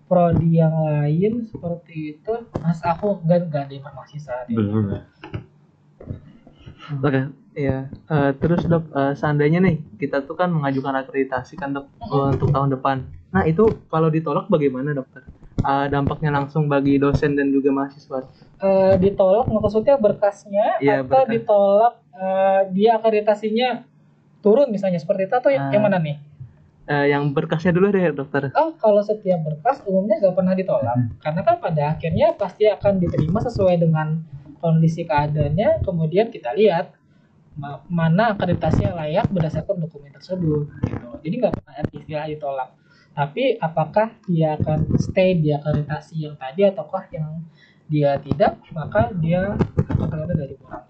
prodi yang lain seperti itu, mas aku nggak ada informasi saat ini. Oke. Iya. Terus dok, seandainya nih kita tuh kan mengajukan akreditasi kan dok untuk tahun depan. Nah itu kalau ditolak bagaimana dokter? Dampaknya langsung bagi dosen dan juga mahasiswa. Ditolak maksudnya berkasnya Iya, atau berkas. ditolak dia akreditasinya turun misalnya seperti itu atau yang mana nih? Yang berkasnya dulu deh dokter. Kalau setiap berkas umumnya nggak pernah ditolak karena kan pada akhirnya pasti akan diterima sesuai dengan kondisi keadaannya, kemudian kita lihat mana akreditasi yang layak berdasarkan dokumen tersebut gitu. Jadi nggak pernah ada istilah ditolak, tapi apakah dia akan stay di akreditasi yang tadi ataukah yang dia tidak, maka dia akan ternyata dari kurang.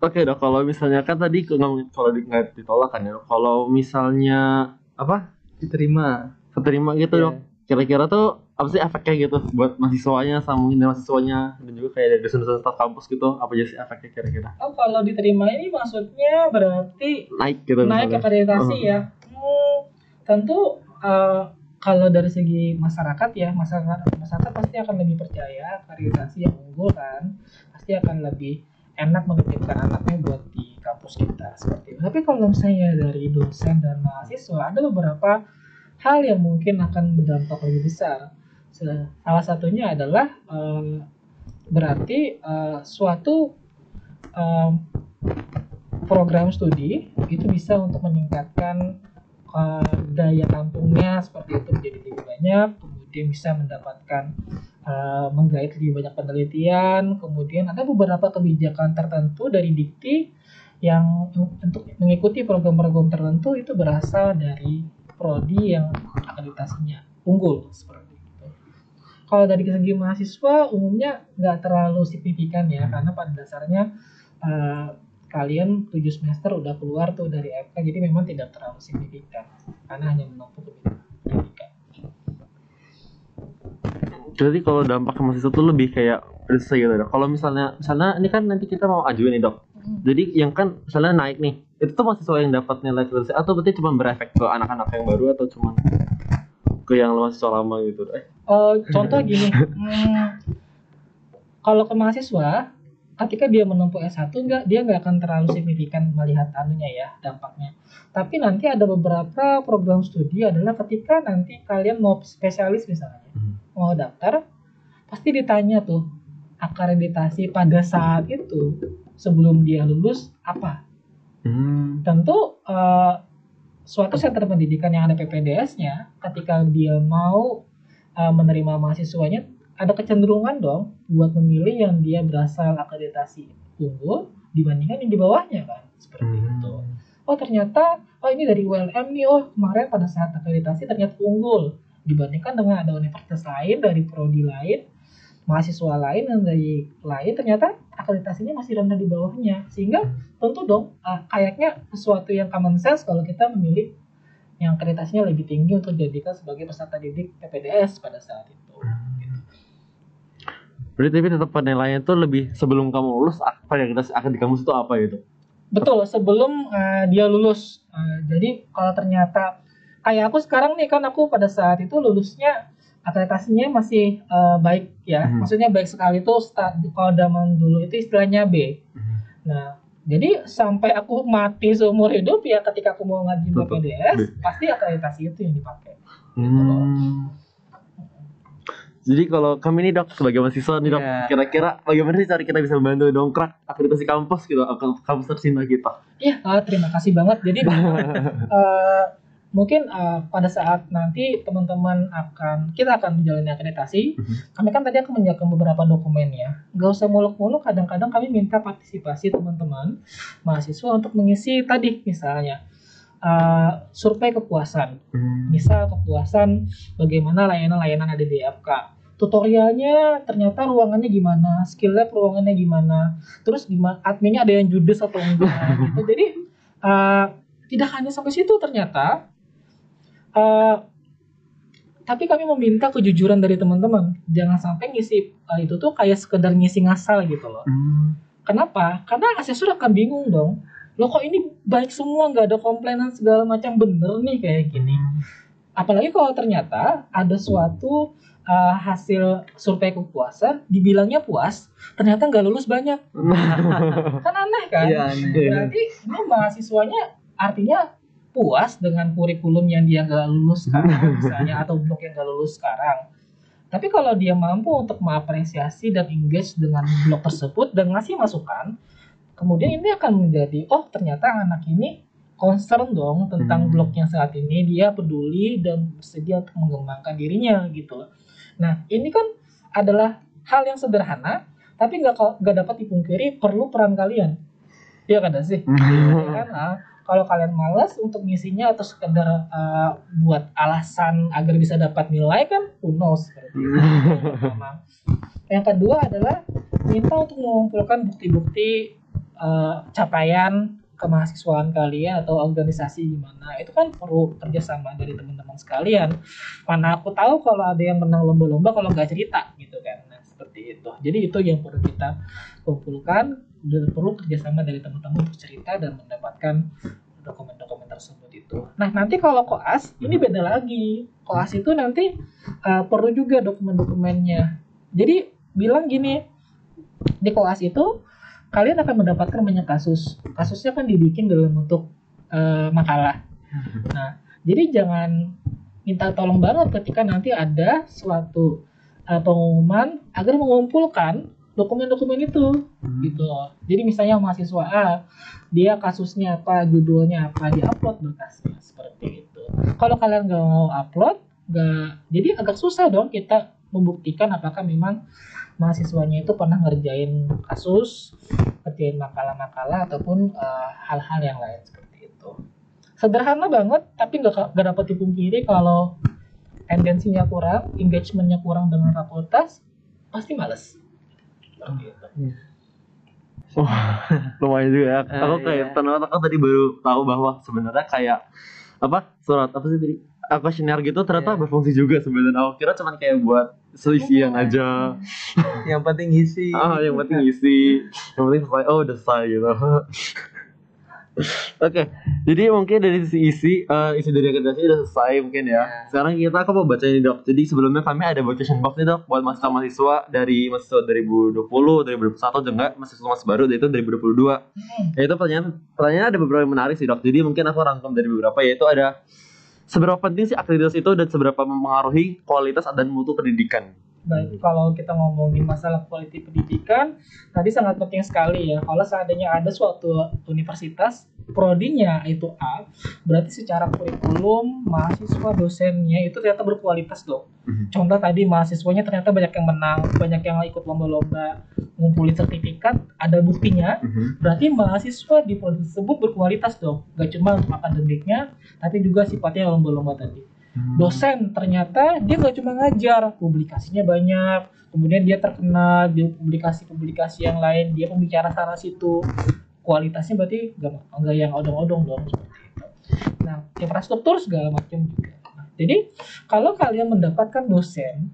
Oke dok, kalau misalnya kan tadi ngomongin kalau nggak ditolak kan ya, kalau misalnya apa Diterima. keterima gitu Iya. dok, kira-kira tuh apa sih efeknya gitu buat mahasiswanya sama mungkin dari mahasiswanya dan juga kayak dari dosen-dosen staf kampus gitu, apa aja sih efeknya kira-kira? Kalau diterima ini maksudnya berarti Naik gitu naik misalnya. akreditasi ya. Tentu kalau dari segi masyarakat ya, masyarakat pasti akan lebih percaya akreditasi yang unggul kan, pasti akan lebih enak menitipkan anaknya buat di kampus kita seperti itu. Tapi kalau misalnya dari dosen dan mahasiswa ada beberapa hal yang mungkin akan berdampak lebih besar. Salah satunya adalah berarti suatu program studi itu bisa untuk meningkatkan daya tampungnya seperti itu menjadi lebih banyak, kemudian bisa mendapatkan menggait lebih banyak penelitian, kemudian ada beberapa kebijakan tertentu dari Dikti yang untuk mengikuti program-program tertentu itu berasal dari prodi yang akreditasinya unggul seperti itu. Kalau dari segi mahasiswa umumnya nggak terlalu signifikan ya, karena pada dasarnya kalian 7 semester udah keluar tuh dari FK, jadi memang tidak terlalu signifikan karena hanya menempuh pendidikan. Jadi kalau dampak ke mahasiswa tuh lebih kayak resah gitu dok. Kalau misalnya ini kan nanti kita mau ajuin nih dok. Jadi yang kan misalnya naik nih, itu tuh mahasiswa yang dapat nilai akreditasi atau berarti cuma berefek ke anak-anak yang baru atau cuma ke yang mahasiswa lama gitu? Contoh gini, kalau ke mahasiswa, ketika dia menempuh S1 dia nggak akan terlalu signifikan melihat anunya ya dampaknya. Tapi nanti ada beberapa program studi adalah ketika nanti kalian mau spesialis misalnya, mau daftar, pasti ditanya tuh akreditasi pada saat itu sebelum dia lulus apa. Tentu suatu sentra pendidikan yang ada PPDS-nya, ketika dia mau menerima mahasiswanya, ada kecenderungan dong buat memilih yang dia berasal akreditasi unggul dibandingkan yang di bawahnya kan, seperti itu. Ternyata ini dari ULM nih, kemarin pada saat akreditasi ternyata unggul dibandingkan dengan ada universitas lain, dari prodi lain, mahasiswa lain yang dari lain, ternyata akreditasinya masih rendah di bawahnya, sehingga tentu dong kayaknya sesuatu yang common sense kalau kita memilih yang akreditasinya lebih tinggi untuk dijadikan sebagai peserta didik PPDS pada saat itu. Berarti tapi tetap penilaiannya tuh lebih sebelum kamu lulus akreditasi akan di kampus itu apa gitu? Betul, sebelum dia lulus. Jadi kalau ternyata kayak aku sekarang nih kan, aku pada saat itu lulusnya akreditasinya masih baik ya, maksudnya baik sekali tuh kalau zaman dulu itu istilahnya B. Nah, jadi sampai aku mati seumur hidup ya, ketika aku mau ngajuin PPDS pasti akreditasi itu yang dipakai. Gitu loh. Jadi kalau kami nih dok sebagai mahasiswa nih dok, kira-kira bagaimana sih cara kita bisa membantu dongkrak akreditasi kampus gitu, kampus tercinta kita? Iya, terima kasih banget. Jadi mungkin pada saat nanti teman-teman kita akan menjalani akreditasi, kami kan tadi akan menyiapkan beberapa dokumen ya. Gak usah muluk-muluk, kadang-kadang kami minta partisipasi teman-teman mahasiswa untuk mengisi tadi misalnya survei kepuasan. Misal kepuasan bagaimana layanan-layanan ada di FK. Tutorialnya ternyata ruangannya gimana, skill lab ruangannya gimana, terus gimana adminnya ada yang judes atau enggak gitu. Jadi tidak hanya sampai situ ternyata, tapi kami meminta kejujuran dari teman-teman. Jangan sampai ngisi itu tuh kayak sekedar ngisi ngasal gitu loh. Kenapa? Karena asesor akan bingung dong. Loh kok ini baik semua, nggak ada komplainan segala macam, bener nih kayak gini. Apalagi kalau ternyata ada suatu hasil survei kepuasan dibilangnya puas, ternyata nggak lulus banyak. Kan aneh kan? Iya, aneh. Berarti ini mahasiswanya artinya puas dengan kurikulum yang dia nggak lulus sekarang misalnya, atau blok yang nggak lulus sekarang. Tapi kalau dia mampu untuk mengapresiasi dan engage dengan blok tersebut dan ngasih masukan, kemudian ini akan menjadi, oh ternyata anak ini concern dong tentang blok yang saat ini, dia peduli dan bersedia untuk mengembangkan dirinya gitu. Nah ini kan adalah hal yang sederhana, tapi nggak dapat dipungkiri perlu peran kalian. Iya kan sih? Karena kalau kalian malas untuk ngisinya atau sekedar buat alasan agar bisa dapat nilai kan, who knows. Yang pertama. Yang kedua adalah minta untuk mengumpulkan bukti-bukti capaian kemahasiswaan kalian atau organisasi gimana. Itu kan perlu kerjasama dari teman-teman sekalian. Mana aku tahu kalau ada yang menang lomba-lomba kalau nggak cerita gitu kan. Nah, seperti itu. Jadi itu yang perlu kita kumpulkan, dan perlu kerjasama dari teman-teman untuk cerita dan mendapatkan dokumen-dokumen tersebut itu. Nah nanti kalau koas ini beda lagi. Koas itu nanti perlu juga dokumen-dokumennya. Jadi bilang gini, di koas itu kalian akan mendapatkan banyak kasus. Kasusnya kan dibikin dalam bentuk makalah. Nah jadi jangan minta tolong banget ketika nanti ada suatu pengumuman agar mengumpulkan dokumen-dokumen itu gitu loh. Jadi misalnya mahasiswa A, dia kasusnya apa, judulnya apa, diupload berkasnya seperti itu. Kalau kalian nggak mau upload, jadi agak susah dong kita membuktikan apakah memang mahasiswanya itu pernah ngerjain kasus, ngerjain makalah-makalah ataupun hal-hal yang lain seperti itu. Sederhana banget, tapi nggak dapat dipungkiri kalau tendensinya kurang, engagementnya kurang dengan fakultas, pasti males. Gitu. Wah, lumayan juga ya. Aku kayak Iya. ternyata aku tadi baru tahu bahwa sebenarnya kayak surat apa sih tadi? Kuesioner gitu ternyata Iya. berfungsi juga sebenarnya. Aku kira cuma kayak buat seisian aja. Yang penting isi. Yang penting isi, yang penting selesai. Oh, udah selesai gitu. Oke, jadi mungkin dari sisi isi dari akreditasi udah selesai mungkin ya. Sekarang aku mau baca ini dok. Jadi sebelumnya kami ada question box nih dok buat mahasiswa dari mahasiswa 2020, 2021 dan enggak mahasiswa masih baru yaitu 2022. Yaitu pertanyaan ada beberapa yang menarik sih dok. Jadi mungkin aku rangkum dari beberapa, yaitu ada seberapa penting sih akreditasi itu dan seberapa mempengaruhi kualitas dan mutu pendidikan. Baik, kalau kita ngomongin masalah kualitas pendidikan, tadi sangat penting sekali ya. Kalau seandainya ada suatu universitas, prodinya itu A, berarti secara kurikulum, mahasiswa, dosennya itu ternyata berkualitas dong. Contoh tadi mahasiswanya ternyata banyak yang menang, banyak yang ikut lomba-lomba, ngumpulin sertifikat, ada buktinya, berarti mahasiswa di prodi tersebut berkualitas dong. Gak cuma untuk akademiknya, tapi juga sifatnya lomba-lomba tadi. Dosen ternyata dia nggak cuma ngajar, publikasinya banyak, kemudian dia terkenal di publikasi-publikasi yang lain, dia pembicara sana situ, kualitasnya berarti nggak yang odong-odong dong seperti itu. Nah infrastruktur segala macam juga. Nah, jadi kalau kalian mendapatkan dosen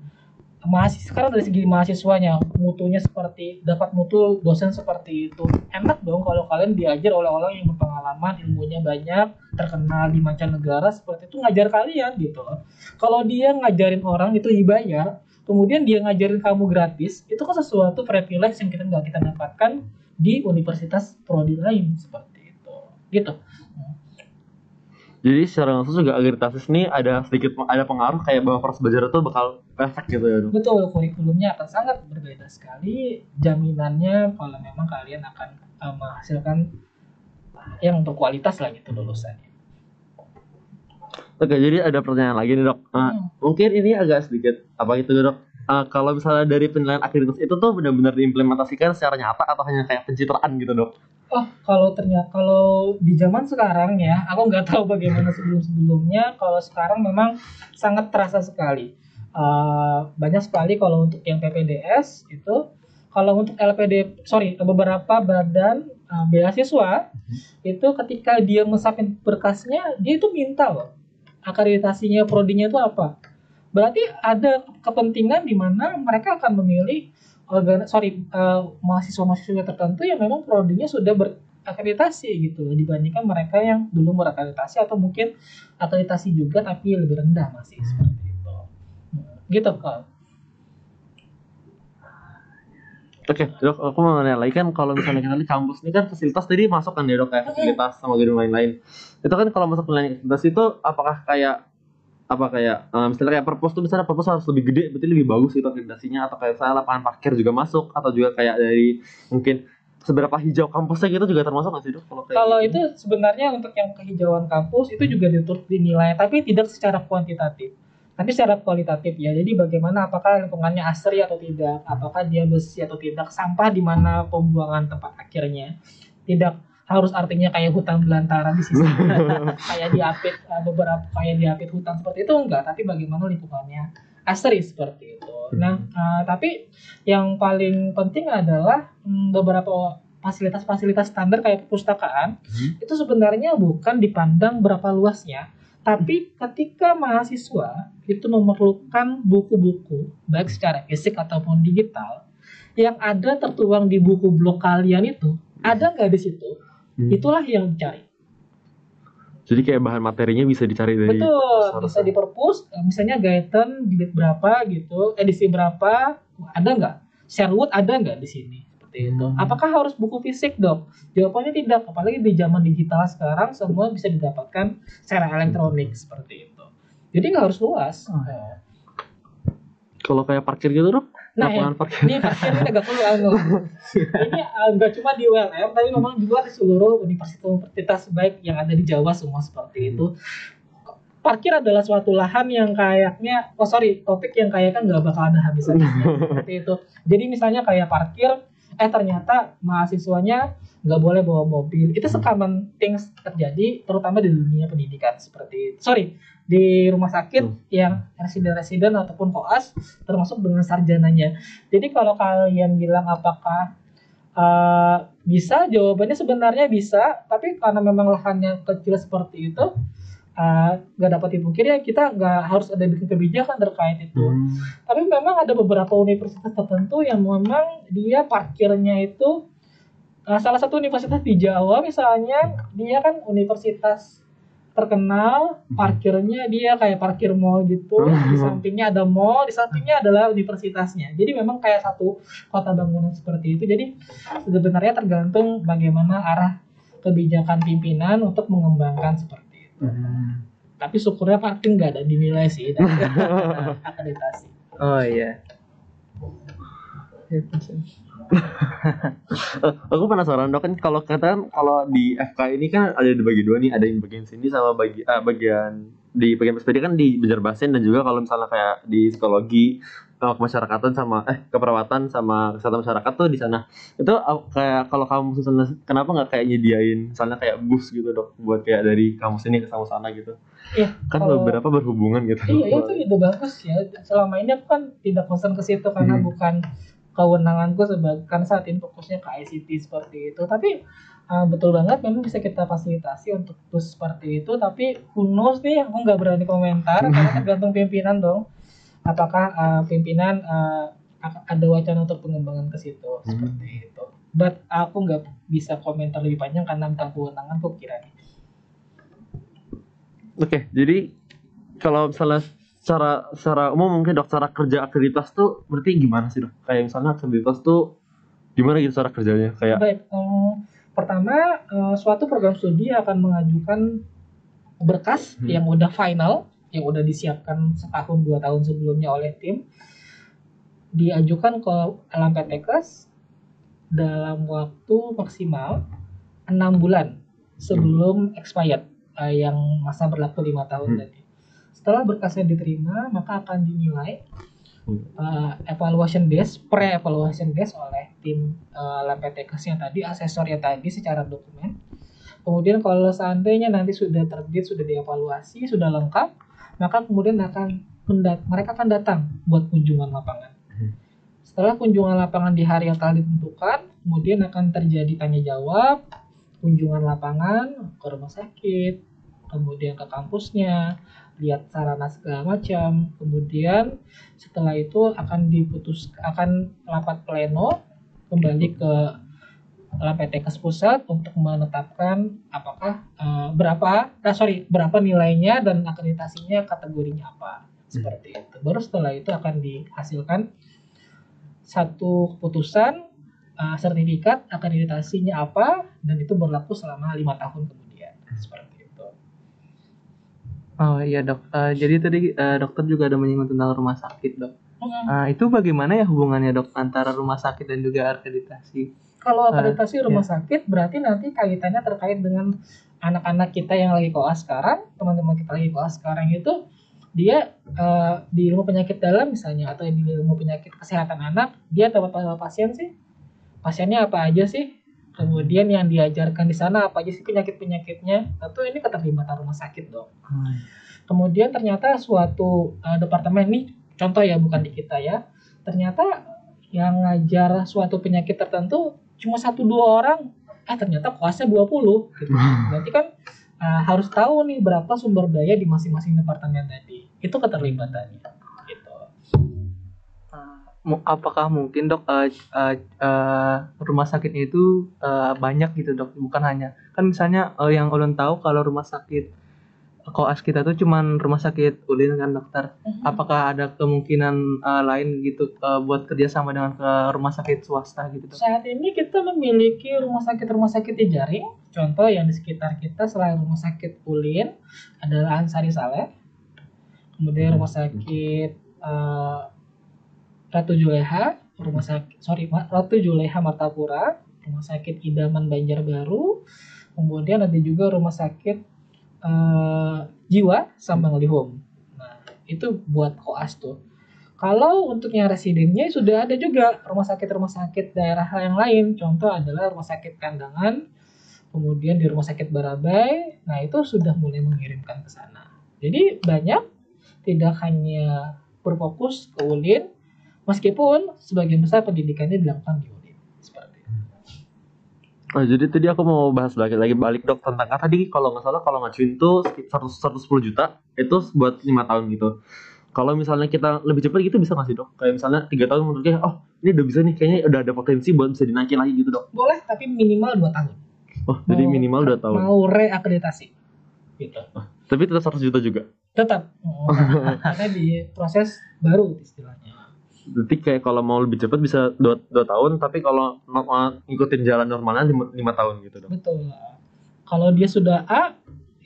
mahasiswa, sekarang dari segi mahasiswanya mutunya seperti dapat mutu dosen seperti itu, enak dong kalau kalian diajar oleh orang yang berpengalaman, ilmunya banyak, terkenal di mancanegara seperti itu ngajar kalian gitu loh. Kalau dia ngajarin orang itu dibayar, kemudian dia ngajarin kamu gratis, itu kan sesuatu privilege yang kita nggak kita dapatkan di universitas prodi lain seperti itu gitu. Jadi secara langsung juga akreditasi ini ada pengaruh kayak bahwa proses belajar itu bakal perfect gitu ya dok. Betul, kurikulumnya akan sangat berbeda sekali. Jaminannya kalau memang kalian akan menghasilkan yang berkualitas lah gitu lulusannya. Oke, jadi ada pertanyaan lagi nih dok. Mungkin ini agak sedikit dok. Kalau misalnya dari penilaian akreditasi itu tuh benar-benar diimplementasikan secara nyata atau hanya kayak pencitraan gitu dok? Oh, kalau di zaman sekarang ya, aku nggak tahu bagaimana sebelum-sebelumnya. Kalau sekarang memang sangat terasa sekali. Banyak sekali kalau untuk yang PPDS itu, kalau untuk beberapa badan beasiswa itu ketika dia mesapin berkasnya, dia itu minta loh akreditasinya prodinya itu apa. Berarti ada kepentingan di mana mereka akan memilih mahasiswa-mahasiswa tertentu yang memang prodinya sudah berakreditasi gitu dibandingkan mereka yang belum berakreditasi atau mungkin akreditasi juga tapi lebih rendah masih seperti itu. Gitu Kak. Oke, dok, aku mau nanya lagi kan kalau misalnya kita di kampus ini kan fasilitas tadi masuk kan ya dok, kayak fasilitas sama gedung lain-lain. Itu kan kalau masuk ke lain fasilitas itu apakah kayak misalnya kayak perpus tuh misalnya perpus harus lebih gede, berarti lebih bagus gitu akreditasinya, atau kayak misalnya lapangan parkir juga masuk, atau juga kayak dari mungkin seberapa hijau kampusnya gitu juga termasuk nggak sih dok? Kalau gitu? itu sebenarnya untuk yang kehijauan kampus itu juga diturut dinilai, tapi tidak secara kuantitatif, tapi secara kualitatif ya. Jadi bagaimana, apakah lingkungannya asri atau tidak, apakah dia bersih atau tidak, sampah di mana pembuangan tempat akhirnya. Tidak harus artinya kayak hutan belantara di sisi kayak diapit beberapa kayak diapit hutan seperti itu, enggak, tapi bagaimana lingkungannya asri seperti itu. Nah, tapi yang paling penting adalah beberapa fasilitas-fasilitas standar kayak perpustakaan itu sebenarnya bukan dipandang berapa luasnya, tapi ketika mahasiswa itu memerlukan buku-buku baik secara fisik ataupun digital yang ada tertuang di buku blog kalian itu, ada nggak di situ? Itulah yang dicari. Jadi kayak bahan materinya bisa dicari dari Betul, bisa di perpus, misalnya Gaeten jilid berapa gitu, edisi berapa, ada nggak? Sherwood ada nggak di sini? Seperti itu. Apakah harus buku fisik, Dok? Jawabannya tidak, apalagi di zaman digital sekarang semua bisa didapatkan secara elektronik seperti itu. Jadi nggak harus luas. Kalau kayak parkir gitu dok? Nah, lapangan parkir. ini parkir ini agak perlu ini nggak cuma di ULM, tapi memang juga di seluruh universitas baik yang ada di Jawa semua seperti itu. Parkir adalah suatu lahan yang kayaknya, topik yang kayaknya nggak bakal ada habis-habisnya seperti itu. Jadi misalnya kayak parkir, ternyata mahasiswanya nggak boleh bawa mobil. Itu common things terjadi, terutama di dunia pendidikan seperti itu. Di rumah sakit yang residen ataupun koas, termasuk dengan sarjananya. Jadi kalau kalian bilang apakah bisa, jawabannya sebenarnya bisa, tapi karena memang lahannya kecil seperti itu, nggak dapat dipungkiri ya, kita nggak harus ada bikin kebijakan terkait itu. Tapi memang ada beberapa universitas tertentu yang memang dia parkirnya itu, salah satu universitas di Jawa misalnya, dia kan universitas terkenal, parkirnya dia kayak parkir mall gitu, di sampingnya ada mall, di sampingnya adalah universitasnya. Jadi memang kayak satu kota bangunan seperti itu. Jadi sebenarnya tergantung bagaimana arah kebijakan pimpinan untuk mengembangkan seperti itu. Tapi syukurnya parkir nggak ada dinilai sih dari akreditasi. Oh iya. Aku penasaran dok, kan kalau katakan kalau di FK ini kan ada dibagi dua nih, ada yang bagian sini sama bagian di bagian SPD kan di Banjarmasin, dan juga kalau misalnya kayak di psikologi sama kemasyarakatan sama keperawatan sama kesehatan masyarakat tuh di sana. Itu kayak kalau kamu misalnya kenapa nggak kayak nyediain misalnya kayak bus gitu dok, buat kayak dari kampus ini ke kampus sana gitu? Iya, Kan beberapa berhubungan gitu. Iya, itu ide bagus ya. Selama ini aku kan tidak concern ke situ karena bukan kewenanganku karena saat ini fokusnya ke ICT seperti itu. Tapi betul banget, memang bisa kita fasilitasi untuk bus seperti itu. Tapi who knows nih, aku nggak berani komentar karena tergantung pimpinan dong. Apakah pimpinan ada wacana untuk pengembangan ke situ seperti itu. But aku nggak bisa komentar lebih panjang karena bukan kewenanganku kiranya. Oke, jadi kalau misalnya secara umum mungkin dok, cara kerja akreditas tuh berarti gimana sih dok? Kayak misalnya akreditas tuh gimana gitu cara kerjanya? Kayak baik, pertama suatu program studi akan mengajukan berkas yang udah final, yang udah disiapkan setahun 2 tahun sebelumnya oleh tim, diajukan ke LMPTKes dalam waktu maksimal 6 bulan sebelum expired, yang masa berlaku 5 tahun tadi. Setelah berkasnya diterima, maka akan dinilai pre-evaluation based oleh tim LMPTKes yang tadi, asesornya tadi secara dokumen. Kemudian kalau seandainya nanti sudah terbit, sudah dievaluasi, sudah lengkap, maka kemudian mereka akan datang buat kunjungan lapangan. Setelah kunjungan lapangan di hari yang telah ditentukan, kemudian akan terjadi tanya jawab, kunjungan lapangan ke rumah sakit, kemudian ke kampusnya, lihat sarana segala macam. Kemudian setelah itu akan rapat pleno kembali ke LMPTKes pusat untuk menetapkan apakah berapa nilainya dan akreditasinya kategorinya apa, seperti itu. Baru setelah itu akan dihasilkan satu keputusan sertifikat akreditasinya apa, dan itu berlaku selama 5 tahun kemudian. Seperti itu. Oh iya dok. Jadi tadi dokter juga ada menyinggung tentang rumah sakit dok. Itu bagaimana ya hubungannya dok antara rumah sakit dan juga akreditasi? Kalau akreditasi rumah sakit berarti nanti kaitannya terkait dengan anak-anak kita yang lagi koas sekarang, teman-teman kita lagi koas sekarang itu dia di ilmu penyakit dalam misalnya, atau di ilmu penyakit kesehatan anak, dia dapat pasien sih, pasiennya apa aja sih, kemudian yang diajarkan di sana apa aja sih penyakit-penyakitnya, tentu ini keterlibatan rumah sakit dong. Kemudian ternyata suatu departemen nih, contoh ya bukan di kita ya, ternyata yang ngajar suatu penyakit tertentu cuma 1-2 orang, ternyata koasnya 20 gitu. Berarti kan harus tahu nih berapa sumber daya di masing-masing departemen tadi. Itu keterlibatannya gitu. Apakah mungkin dok rumah sakitnya itu banyak gitu dok, bukan hanya kan misalnya yang ulun tahu kalau rumah sakit koas kita tuh cuman rumah sakit ULIN kan dokter. Apakah ada kemungkinan lain gitu buat kerjasama dengan ke rumah sakit swasta gitu dok? Saat ini kita memiliki rumah sakit di jaring. Contoh yang di sekitar kita selain rumah sakit ULIN adalah Ansari Saleh, kemudian rumah sakit Ratu Juleha Martapura, rumah sakit Idaman Banjarbaru, kemudian ada juga rumah sakit Jiwa Sambang Lihum. Nah, itu buat koas tuh. Kalau untuk yang residennya sudah ada juga rumah sakit daerah yang lain. Contoh adalah rumah sakit Kandangan, kemudian di rumah sakit Barabai. Nah, itu sudah mulai mengirimkan ke sana. Jadi banyak, tidak hanya berfokus ke ULIN, meskipun sebagian besar pendidikannya dilakukan di ULIN. Jadi tadi aku mau bahas balik dok tentang tadi kalau nggak salah kalau ngajuin tuh 110 juta itu buat 5 tahun gitu. Kalau misalnya kita lebih cepat gitu bisa nggak sih dok? Kayak misalnya 3 tahun menurutnya, ini udah bisa nih, kayaknya udah ada potensi buat bisa dinaikin lagi gitu dok. Boleh, tapi minimal 2 tahun. Jadi minimal 2 tahun. Mau reakreditasi gitu. Tapi tetap 100 juta juga? Tetap. Karena di proses baru istilahnya. Berarti kayak kalau mau lebih cepat bisa 2 tahun, tapi kalau ngikutin jalan normalnya 5 tahun gitu dong. Betul. Kalau dia sudah A,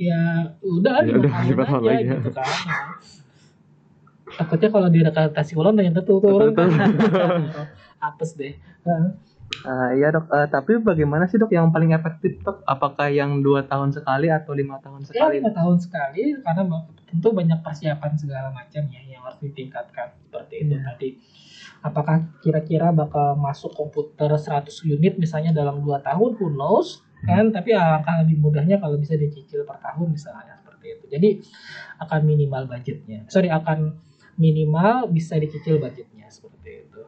ya udah 5 tahun aja lagi, gitu kan. Takutnya kalau direkrutasi ulang ternyata turun kan. Apes deh. Iya dok, tapi bagaimana sih dok yang paling efektif dok? Apakah yang 2 tahun sekali atau 5 tahun sekali? Ya 5 tahun sekali, karena tentu banyak persiapan segala macam ya yang harus ditingkatkan seperti itu tadi. Apakah kira-kira bakal masuk komputer 100 unit misalnya dalam 2 tahun, who knows kan? Tapi alangkah lebih mudahnya kalau bisa dicicil per tahun misalnya seperti itu. Jadi akan minimal bisa dicicil budgetnya seperti itu.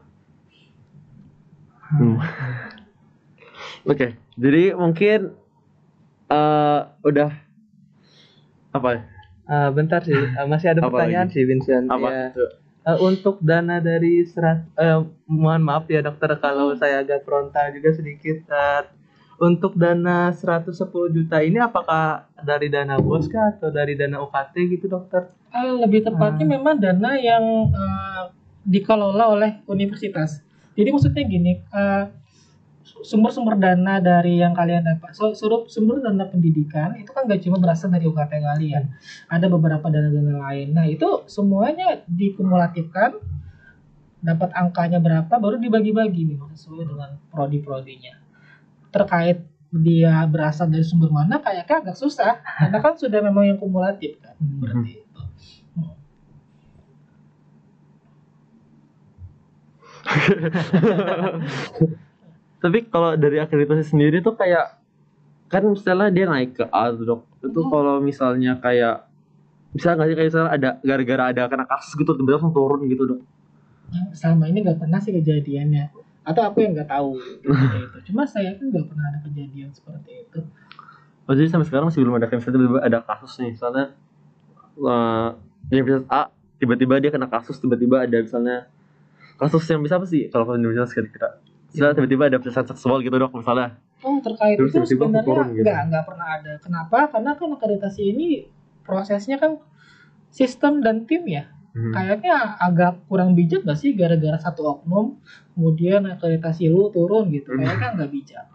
Oke, jadi mungkin udah apa? Bentar sih, masih ada pertanyaan lagi? Sih Vincent. Apa? Ya. Untuk dana dari mohon maaf ya dokter kalau saya agak frontal juga sedikit. Untuk dana 110 juta ini apakah dari dana BOS kah atau dari dana UKT gitu dokter? Lebih tepatnya memang dana yang dikelola oleh universitas. Jadi maksudnya gini, sumber-sumber dana dari yang kalian dapat, sumber dana pendidikan itu kan gak cuma berasal dari UKT kalian, ada beberapa dana-dana lain. Nah itu semuanya dikumulatifkan, dapat angkanya berapa, baru dibagi-bagi nih sesuai dengan prodi-prodinya. Terkait dia berasal dari sumber mana, kayaknya agak susah, karena kan sudah memang yang kumulatif kan, berarti itu. Tapi kalau dari akreditasi sendiri tuh kayak kan misalnya dia naik ke A dok, itu kalau misalnya kayak bisa nggak sih kayak misalnya ada gara-gara ada kena kasus gitu tiba-tiba langsung turun gitu dok? Selama ini nggak pernah sih kejadiannya, atau aku yang nggak tahu gitu. Cuma saya kan nggak pernah ada kejadian seperti itu. Jadi sampai sekarang masih belum ada kayak misalnya tiba-tiba ada kasus nih, misalnya Universitas A tiba-tiba dia kena kasus, tiba-tiba ada misalnya kasus yang bisa apa sih kalau universitas kira-kira? Misalnya tiba-tiba ada pelecehan seksual gitu dok misalnya. Terkait terus itu sebenarnya gitu. nggak pernah ada. Kenapa? Karena kan akreditasi ini prosesnya kan sistem dan tim ya. kayaknya agak kurang bijak gak sih gara-gara satu oknum kemudian akreditasi lu turun gitu, kayaknya nggak bijak.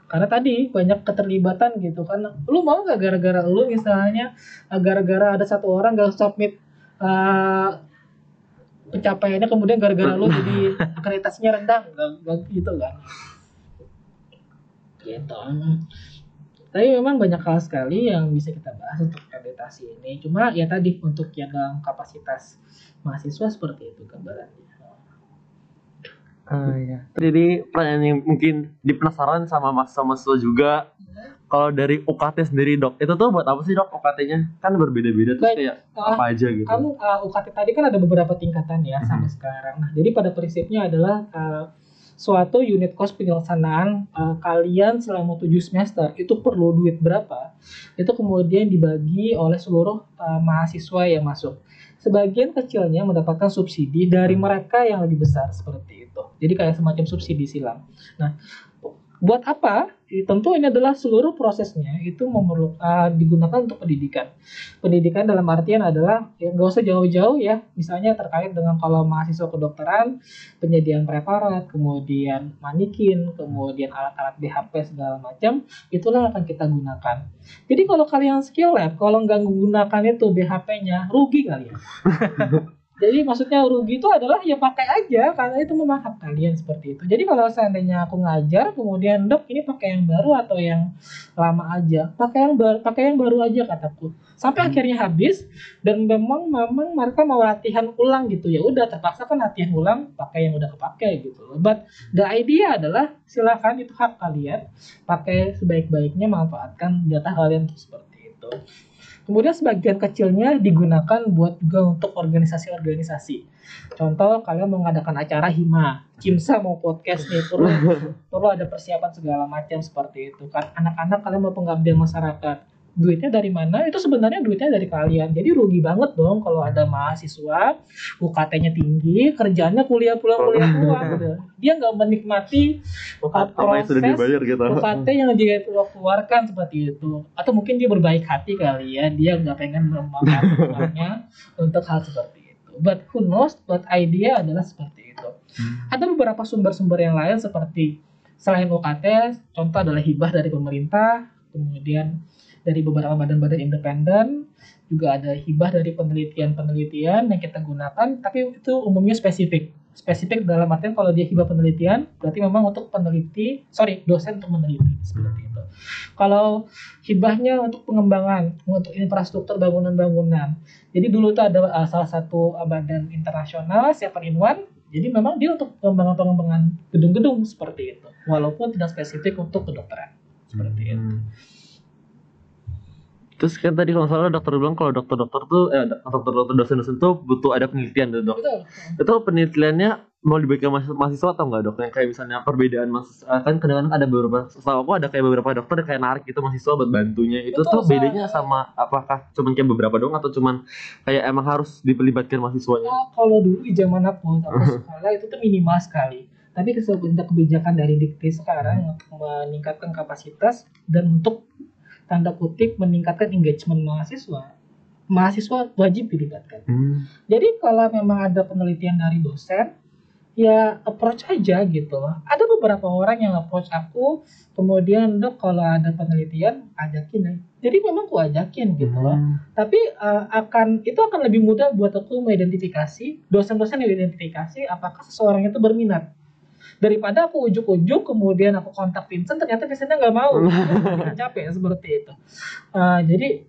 Karena tadi banyak keterlibatan gitu kan. Lu mau nggak gara-gara lu misalnya gara-gara ada satu orang gak submit pencapaiannya kemudian gara-gara lu jadi akreditasinya rendah, nggak gitu kan? Gitu. Tapi memang banyak hal sekali yang bisa kita bahas untuk akreditasi ini. Cuma ya tadi untuk yang dalam kapasitas mahasiswa seperti itu gambarannya. Ya. Jadi pertanyaan yang mungkin dipenasaran sama mahasiswa juga, kalau dari UKT sendiri dok, itu tuh buat apa sih dok UKT-nya? Kan berbeda-beda tuh kayak apa aja gitu. Kamu UKT tadi kan ada beberapa tingkatan ya sampai sekarang. Nah, jadi pada prinsipnya adalah suatu unit cost penyelesaian kalian selama 7 semester itu perlu duit berapa, itu kemudian dibagi oleh seluruh mahasiswa yang masuk. Sebagian kecilnya mendapatkan subsidi dari mereka yang lebih besar seperti itu. Jadi kayak semacam subsidi silang. Nah, buat apa? Tentu ini adalah seluruh prosesnya itu digunakan untuk pendidikan. Pendidikan dalam artian adalah ya nggak usah jauh-jauh ya. Misalnya terkait dengan kalau mahasiswa kedokteran, penyediaan preparat, kemudian manikin, kemudian alat-alat BHP segala macam, itulah yang akan kita gunakan. Jadi kalau kalian skill lab, kalau nggak menggunakan itu BHP-nya, rugi kalian. Jadi maksudnya rugi itu adalah ya pakai aja karena itu memang hak kalian seperti itu. Jadi kalau seandainya aku ngajar kemudian dok ini pakai yang baru atau yang lama aja, pakai yang baru aja kataku. Sampai akhirnya habis dan memang mereka mau latihan ulang gitu. Ya udah terpaksa kan latihan ulang pakai yang udah kepakai gitu. But the idea adalah silakan itu hak kalian, pakai sebaik-baiknya, manfaatkan jatah kalian untuk seperti itu. Kemudian sebagian kecilnya digunakan buat juga untuk organisasi-organisasi. Contoh kalian mau mengadakan acara hima, Cimsa mau podcast nih, perlu ada persiapan segala macam seperti itu kan. Anak-anak kalian mau pengabdian masyarakat. Duitnya dari mana? Itu sebenarnya duitnya dari kalian. Jadi rugi banget dong kalau ada mahasiswa UKT-nya tinggi, kerjanya kuliah pulang gitu. Dia nggak menikmati proses sudah dibayar gitu. UKT yang dia keluarkan seperti itu. Atau mungkin dia berbaik hati kali ya, dia nggak pengen memakan uangnya untuk hal seperti itu. But who knows? But idea adalah seperti itu. Ada beberapa sumber-sumber yang lain seperti selain UKT, contoh adalah hibah dari pemerintah, kemudian dari beberapa badan-badan independen, juga ada hibah dari penelitian-penelitian yang kita gunakan, tapi itu umumnya spesifik dalam artian kalau dia hibah penelitian, berarti memang untuk dosen untuk meneliti, seperti itu. Kalau hibahnya untuk pengembangan, untuk infrastruktur bangunan-bangunan, jadi dulu itu ada salah satu badan internasional, 7-in-1, jadi memang dia untuk pengembangan gedung-gedung seperti itu, walaupun tidak spesifik untuk kedokteran, seperti itu. Terus kan tadi kalau salah dokter bilang kalau dokter-dokter tuh dokter-dokter dosen-dosen tuh butuh ada penelitian tuh dok. Betul. Itu penelitiannya mau dibagikan mahasiswa atau enggak dok? Yang kayak misalnya perbedaan kan kadang-kadang ada beberapa, setahu aku ada kayak beberapa dokter kayak narik gitu mahasiswa buat bantunya. Itu Betul, tuh bedanya sama apakah cuman kayak beberapa dong atau cuman kayak emang harus dilibatkan mahasiswanya? Kalau dulu di zaman aku sekolah itu tuh minimal sekali. Tapi kebijakan dari Dikti sekarang untuk meningkatkan kapasitas dan untuk tanda kutip meningkatkan engagement mahasiswa wajib dilibatkan. Jadi kalau memang ada penelitian dari dosen, ya approach aja gitu. Ada beberapa orang yang approach aku, kemudian dok kalau ada penelitian ajakin. Jadi memang aku ajakin gitu loh. Tapi itu akan lebih mudah buat aku mengidentifikasi, dosen-dosen yang identifikasi apakah seseorang itu berminat. Daripada aku ujuk-ujuk kemudian aku kontak Vincent ternyata Vincentnya nggak mau, capek seperti itu. Jadi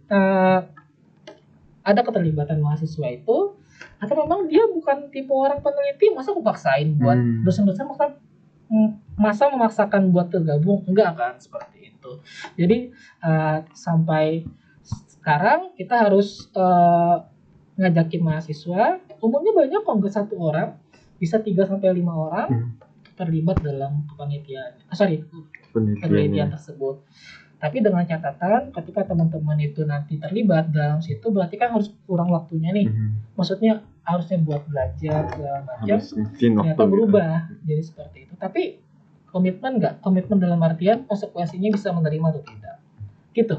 ada keterlibatan mahasiswa itu, atau memang dia bukan tipe orang peneliti, masa aku paksain buat dosen-dosen masa memaksakan buat tergabung, enggak kan seperti itu. Jadi sampai sekarang kita harus ngajakin mahasiswa, umumnya banyak kok, nggak satu orang, bisa 3-5 orang terlibat dalam penelitian tersebut. Tapi dengan catatan ketika teman-teman itu nanti terlibat dalam situ, berarti kan harus kurang waktunya nih. Maksudnya harusnya buat belajar segala macam, ternyata berubah jadi seperti itu. Tapi komitmen dalam artian konsekuensinya bisa menerima atau tidak, gitu.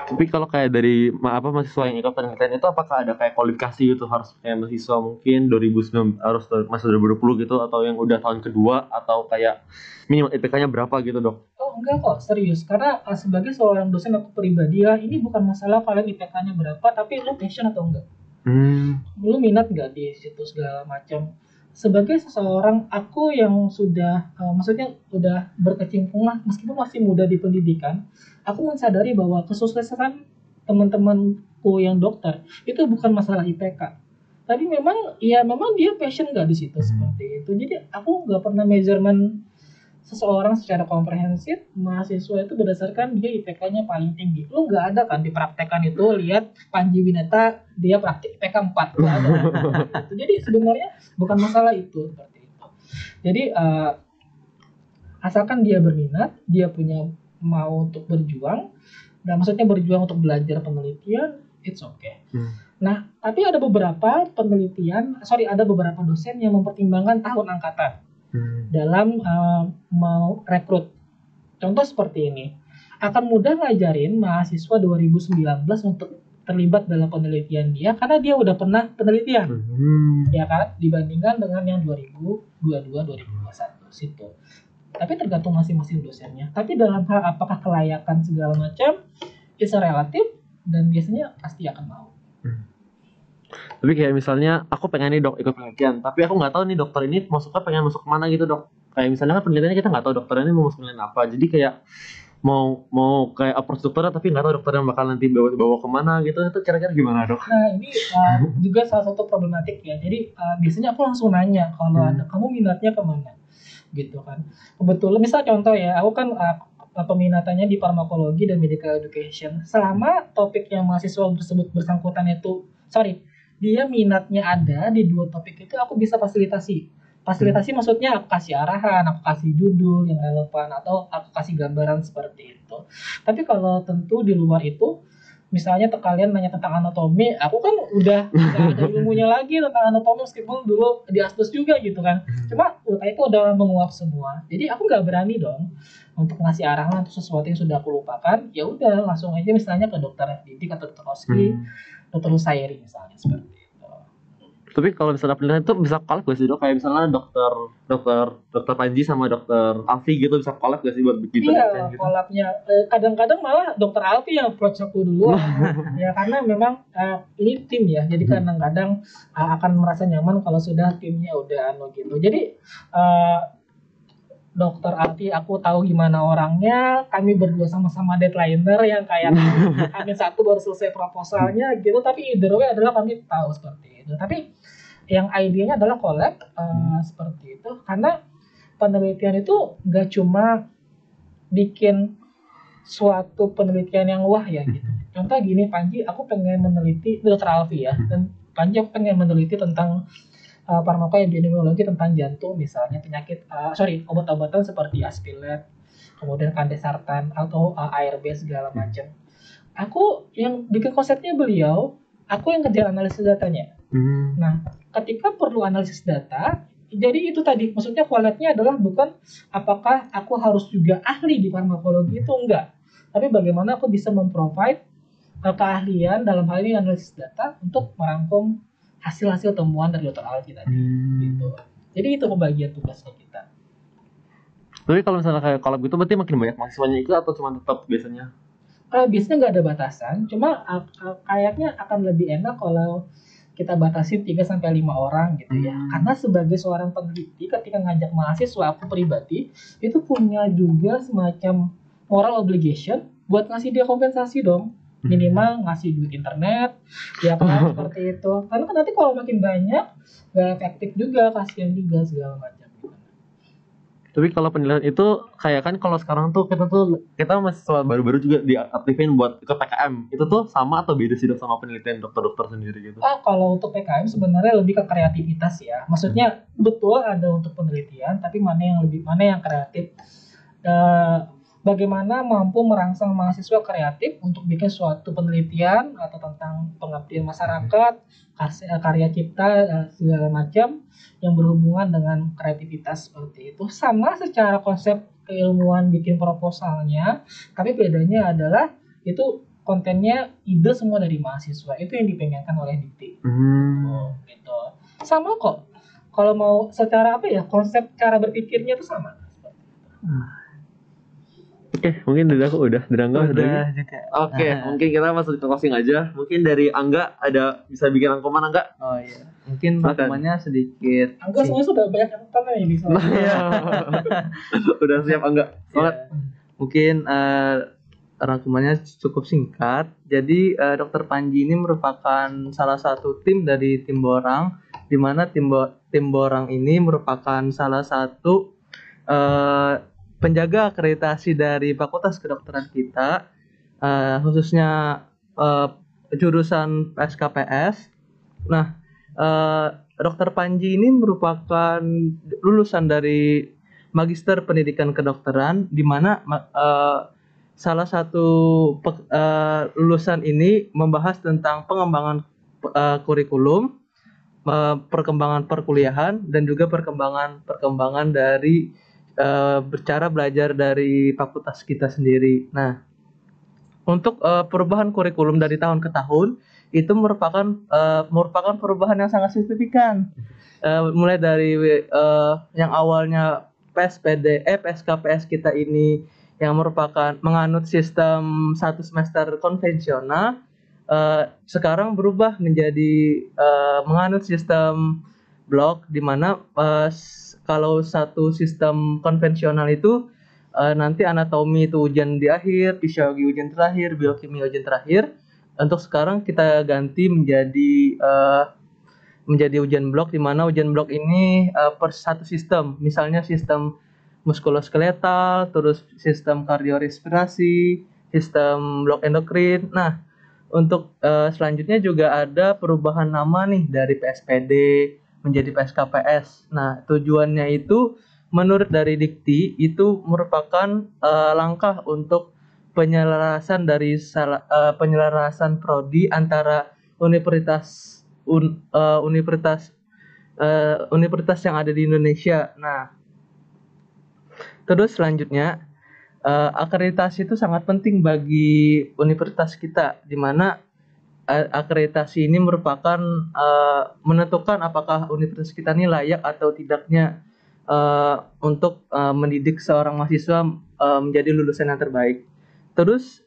Tapi kalau kayak dari mahasiswa yang ikut penelitian itu apakah ada kayak kualifikasi gitu, harus kayak mahasiswa mungkin 2009 harus masuk 2020 gitu, atau yang udah tahun kedua, atau kayak minimal IPK-nya berapa gitu dok? Oh enggak kok, serius. Karena sebagai seorang dosen aku pribadi ya, ini bukan masalah kalian IPK-nya berapa, tapi lu passion atau enggak. Lu minat nggak di situ segala macam. Sebagai seseorang, aku yang sudah, maksudnya udah berkecimpung lah, meskipun masih muda di pendidikan, aku mensadari bahwa kesuksesan teman-temanku yang dokter itu bukan masalah IPK. Tapi memang, ya memang dia passion nggak di situ seperti itu. Jadi aku nggak pernah measurement seseorang secara komprehensif mahasiswa itu berdasarkan dia IPK-nya paling tinggi. Lu nggak ada kan dipraktekkan itu lihat Panji Winata dia praktik IPK 4 nggak ada. Jadi sebenarnya bukan masalah itu seperti itu. Jadi asalkan dia berminat, dia punya mau untuk berjuang, dan maksudnya berjuang untuk belajar penelitian, it's okay. Nah, tapi ada beberapa beberapa dosen yang mempertimbangkan tahun angkatan dalam mau rekrut. Contoh seperti ini. Akan mudah ngajarin mahasiswa 2019 untuk terlibat dalam penelitian dia karena dia udah pernah penelitian. Ya kan? Dibandingkan dengan yang 2022 2021 situ. Tapi tergantung masing-masing dosennya. Tapi dalam hal apakah kelayakan segala macam, itu relatif dan biasanya pasti akan mau. Tapi kayak misalnya aku pengen nih dok ikut penelitian, tapi aku nggak tahu nih dokter ini pengen masuk kemana gitu dok. Kayak misalnya kan penelitiannya kita nggak tahu dokter ini mau masuk penelitian apa, jadi kayak mau kayak approach dokternya tapi nggak tahu dokter yang bakal nanti bawa kemana gitu, itu kira-kira gimana dok? Nah ini juga salah satu problematik ya. Jadi biasanya aku langsung nanya kalau ada kamu minatnya kemana gitu kan. Kebetulan misal contoh ya, aku kan peminatannya di farmakologi dan medical education. Selama topik yang mahasiswa tersebut bersangkutan itu, dia minatnya ada di dua topik itu, aku bisa fasilitasi. Fasilitasi maksudnya aku kasih arahan, aku kasih judul yang relevan, atau aku kasih gambaran seperti itu. Tapi kalau tentu di luar itu, misalnya kalian nanya tentang anatomi, aku kan udah gak ada ilmunya lagi tentang anatomi meskipun dulu di Astus juga gitu kan. Cuma itu udah menguap semua. Jadi aku nggak berani dong untuk ngasih arahan untuk sesuatu yang sudah aku lupakan. Ya udah langsung aja misalnya ke dokter Didik atau dokter Oski, dokter Husairi misalnya seperti itu. Tapi kalau misalnya penelitian itu bisa collab gak sih dok? Kayak misalnya dokter Panji sama dokter Alfi gitu bisa collab gak sih buat bikin penelitian gitu? Iya, collabnya. Kadang-kadang malah dokter Alfi yang approach aku dulu. Ya karena memang ini tim ya, jadi kadang-kadang akan merasa nyaman kalau sudah timnya udah gitu. Jadi Dokter Alfi aku tahu gimana orangnya, kami berdua sama-sama deadlineer yang kayak kami satu baru selesai proposalnya gitu, tapi either way adalah kami tahu seperti itu. Tapi yang idenya adalah collab seperti itu, karena penelitian itu nggak cuma bikin suatu penelitian yang wah ya gitu. Contoh gini, Panji, aku pengen meneliti, Dokter Alfi ya, dan Panji aku pengen meneliti tentang farmakoepidemiologi tentang jantung misalnya, obat-obatan seperti aspilet, kemudian kandesartan atau ARB segala macam. Aku yang bikin konsepnya beliau, aku yang kerja analisis datanya. Nah, ketika perlu analisis data, jadi itu tadi, maksudnya kualitasnya adalah bukan apakah aku harus juga ahli di farmakologi, itu enggak. Tapi bagaimana aku bisa memprovide keahlian dalam hal ini analisis data untuk merangkum hasil-hasil temuan dari Dr. Alfi tadi gitu. Jadi itu pembagian tugasnya kita. Tapi kalau misalnya kayak collab gitu berarti makin banyak mahasiswanya itu atau cuma tetap biasanya? Biasanya nggak ada batasan, cuma kayaknya akan lebih enak kalau kita batasi 3-5 orang gitu ya. Karena sebagai seorang peneliti ketika ngajak mahasiswa, aku pribadi itu punya juga semacam moral obligation buat ngasih dia kompensasi dong. Minimal ngasih duit internet ya kan, seperti itu. Karena kan nanti kalau makin banyak gak efektif juga, kasihan juga segala macam. Tapi kalau penilaian itu kayak kan kalau sekarang tuh kita masih baru-baru juga diaktifin buat ikut PKM. Itu tuh sama atau beda sih dok sama penelitian dokter-dokter sendiri gitu? Kalau untuk PKM sebenarnya lebih ke kreativitas ya. Maksudnya betul ada untuk penelitian, tapi mana yang kreatif. Bagaimana mampu merangsang mahasiswa kreatif untuk bikin suatu penelitian atau tentang pengabdian masyarakat, karya cipta, segala macam yang berhubungan dengan kreativitas seperti itu. Sama secara konsep keilmuan bikin proposalnya, tapi bedanya adalah itu kontennya ide semua dari mahasiswa. Itu yang dipengenkan oleh Dikti. Gitu. Sama kok. Kalau mau secara konsep cara berpikirnya itu sama. Oke, mungkin dari aku udah. Dari Angga Udah juga. Oke, mungkin kita masuk ke closing aja. Mungkin dari Angga bisa bikin rangkuman Angga? Oh iya. Mungkin Silakan. rangkumannya sedikit. Angga sebenarnya sudah banyak catatan ya di sana. Udah siap Angga? Semangat. Mungkin rangkumannya cukup singkat. Jadi Dokter Panji ini merupakan salah satu tim dari tim Borang, di mana tim Borang ini merupakan salah satu penjaga akreditasi dari Fakultas Kedokteran kita, khususnya jurusan SKPS. Nah, Dokter Panji ini merupakan lulusan dari Magister Pendidikan Kedokteran, di mana salah satu lulusan ini membahas tentang pengembangan kurikulum, perkembangan perkuliahan, dan juga perkembangan dari cara belajar dari fakultas kita sendiri. Nah, untuk perubahan kurikulum dari tahun ke tahun itu merupakan perubahan yang sangat signifikan. Mulai dari yang awalnya PSKPS kita ini yang merupakan menganut sistem 1 semester konvensional, sekarang berubah menjadi menganut sistem blok, di mana kalau satu sistem konvensional itu nanti anatomi itu ujian di akhir, fisiologi ujian terakhir, biokimia ujian terakhir. Untuk sekarang kita ganti menjadi ujian blok, di mana ujian blok ini per satu sistem. Misalnya sistem muskuloskeletal, terus sistem kardiorespirasi, sistem blok endokrin. Nah, untuk selanjutnya juga ada perubahan nama nih dari PSPD menjadi PSKPS. Nah, tujuannya itu menurut dari Dikti itu merupakan langkah untuk penyelarasan penyelarasan prodi antara universitas yang ada di Indonesia. Nah, terus selanjutnya akreditasi itu sangat penting bagi universitas kita, di mana akreditasi ini merupakan menentukan apakah universitas kita ini layak atau tidaknya untuk mendidik seorang mahasiswa menjadi lulusan yang terbaik. Terus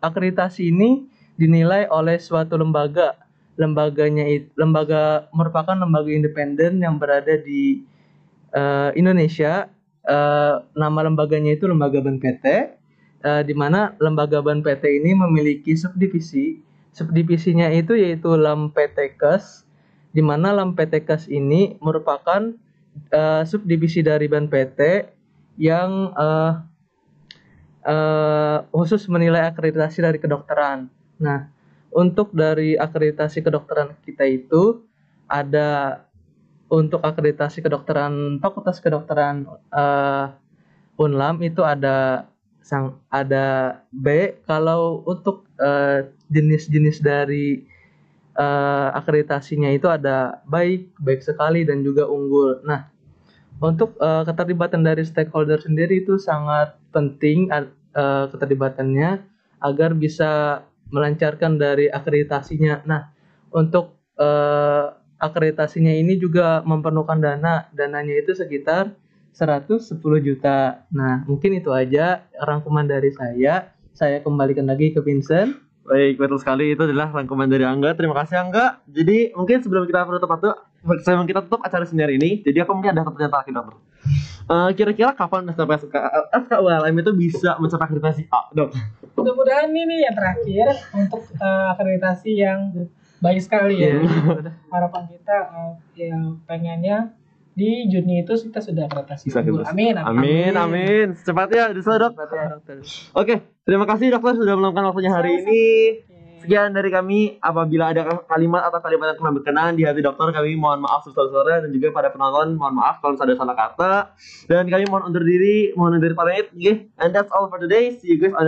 akreditasi ini dinilai oleh suatu lembaga. Lembaga merupakan lembaga independen yang berada di Indonesia. Nama lembaganya itu Lembaga BAN-PT, di mana Lembaga BAN-PT ini memiliki subdivisi. Subdivisinya itu yaitu LAM-PT-Kes, di mana LAM-PT-Kes ini merupakan subdivisi dari BAN-PT yang khusus menilai akreditasi dari kedokteran. Nah, untuk dari akreditasi kedokteran kita itu ada untuk akreditasi kedokteran Fakultas Kedokteran Unlam itu ada B. Kalau untuk jenis-jenis dari akreditasinya itu ada baik sekali, dan juga unggul. Nah, untuk keterlibatan dari stakeholder sendiri itu sangat penting keterlibatannya agar bisa melancarkan dari akreditasinya. Nah, untuk akreditasinya ini juga memerlukan dananya itu sekitar 110 juta. Nah, mungkin itu aja rangkuman dari saya. Saya kembalikan lagi ke Vincent. Baik, betul sekali, itu adalah rangkuman dari Angga. Terima kasih Angga. Jadi mungkin sebelum kita tutup acara senior ini, jadi aku mungkin ada satu pertanyaan terakhir, dokter. Kira-kira kapan SKULM itu bisa mencapai akreditasi A, dok? Mudah-mudahan ini yang terakhir untuk akreditasi yang baik sekali ya. Harapan kita yang pengennya di Juni itu kita sudah akreditasi. Amin. Secepatnya, dok. Oke, terima kasih dokter sudah meluangkan waktunya hari ini. Sekian dari kami. Apabila ada kalimat atau kalimat yang kurang berkenan di hati dokter, kami mohon maaf sebesar-besarnya, dan juga pada penonton mohon maaf kalau misalnya ada salah kata. Dan kami mohon undur diri pamit. And that's all for today. See you guys on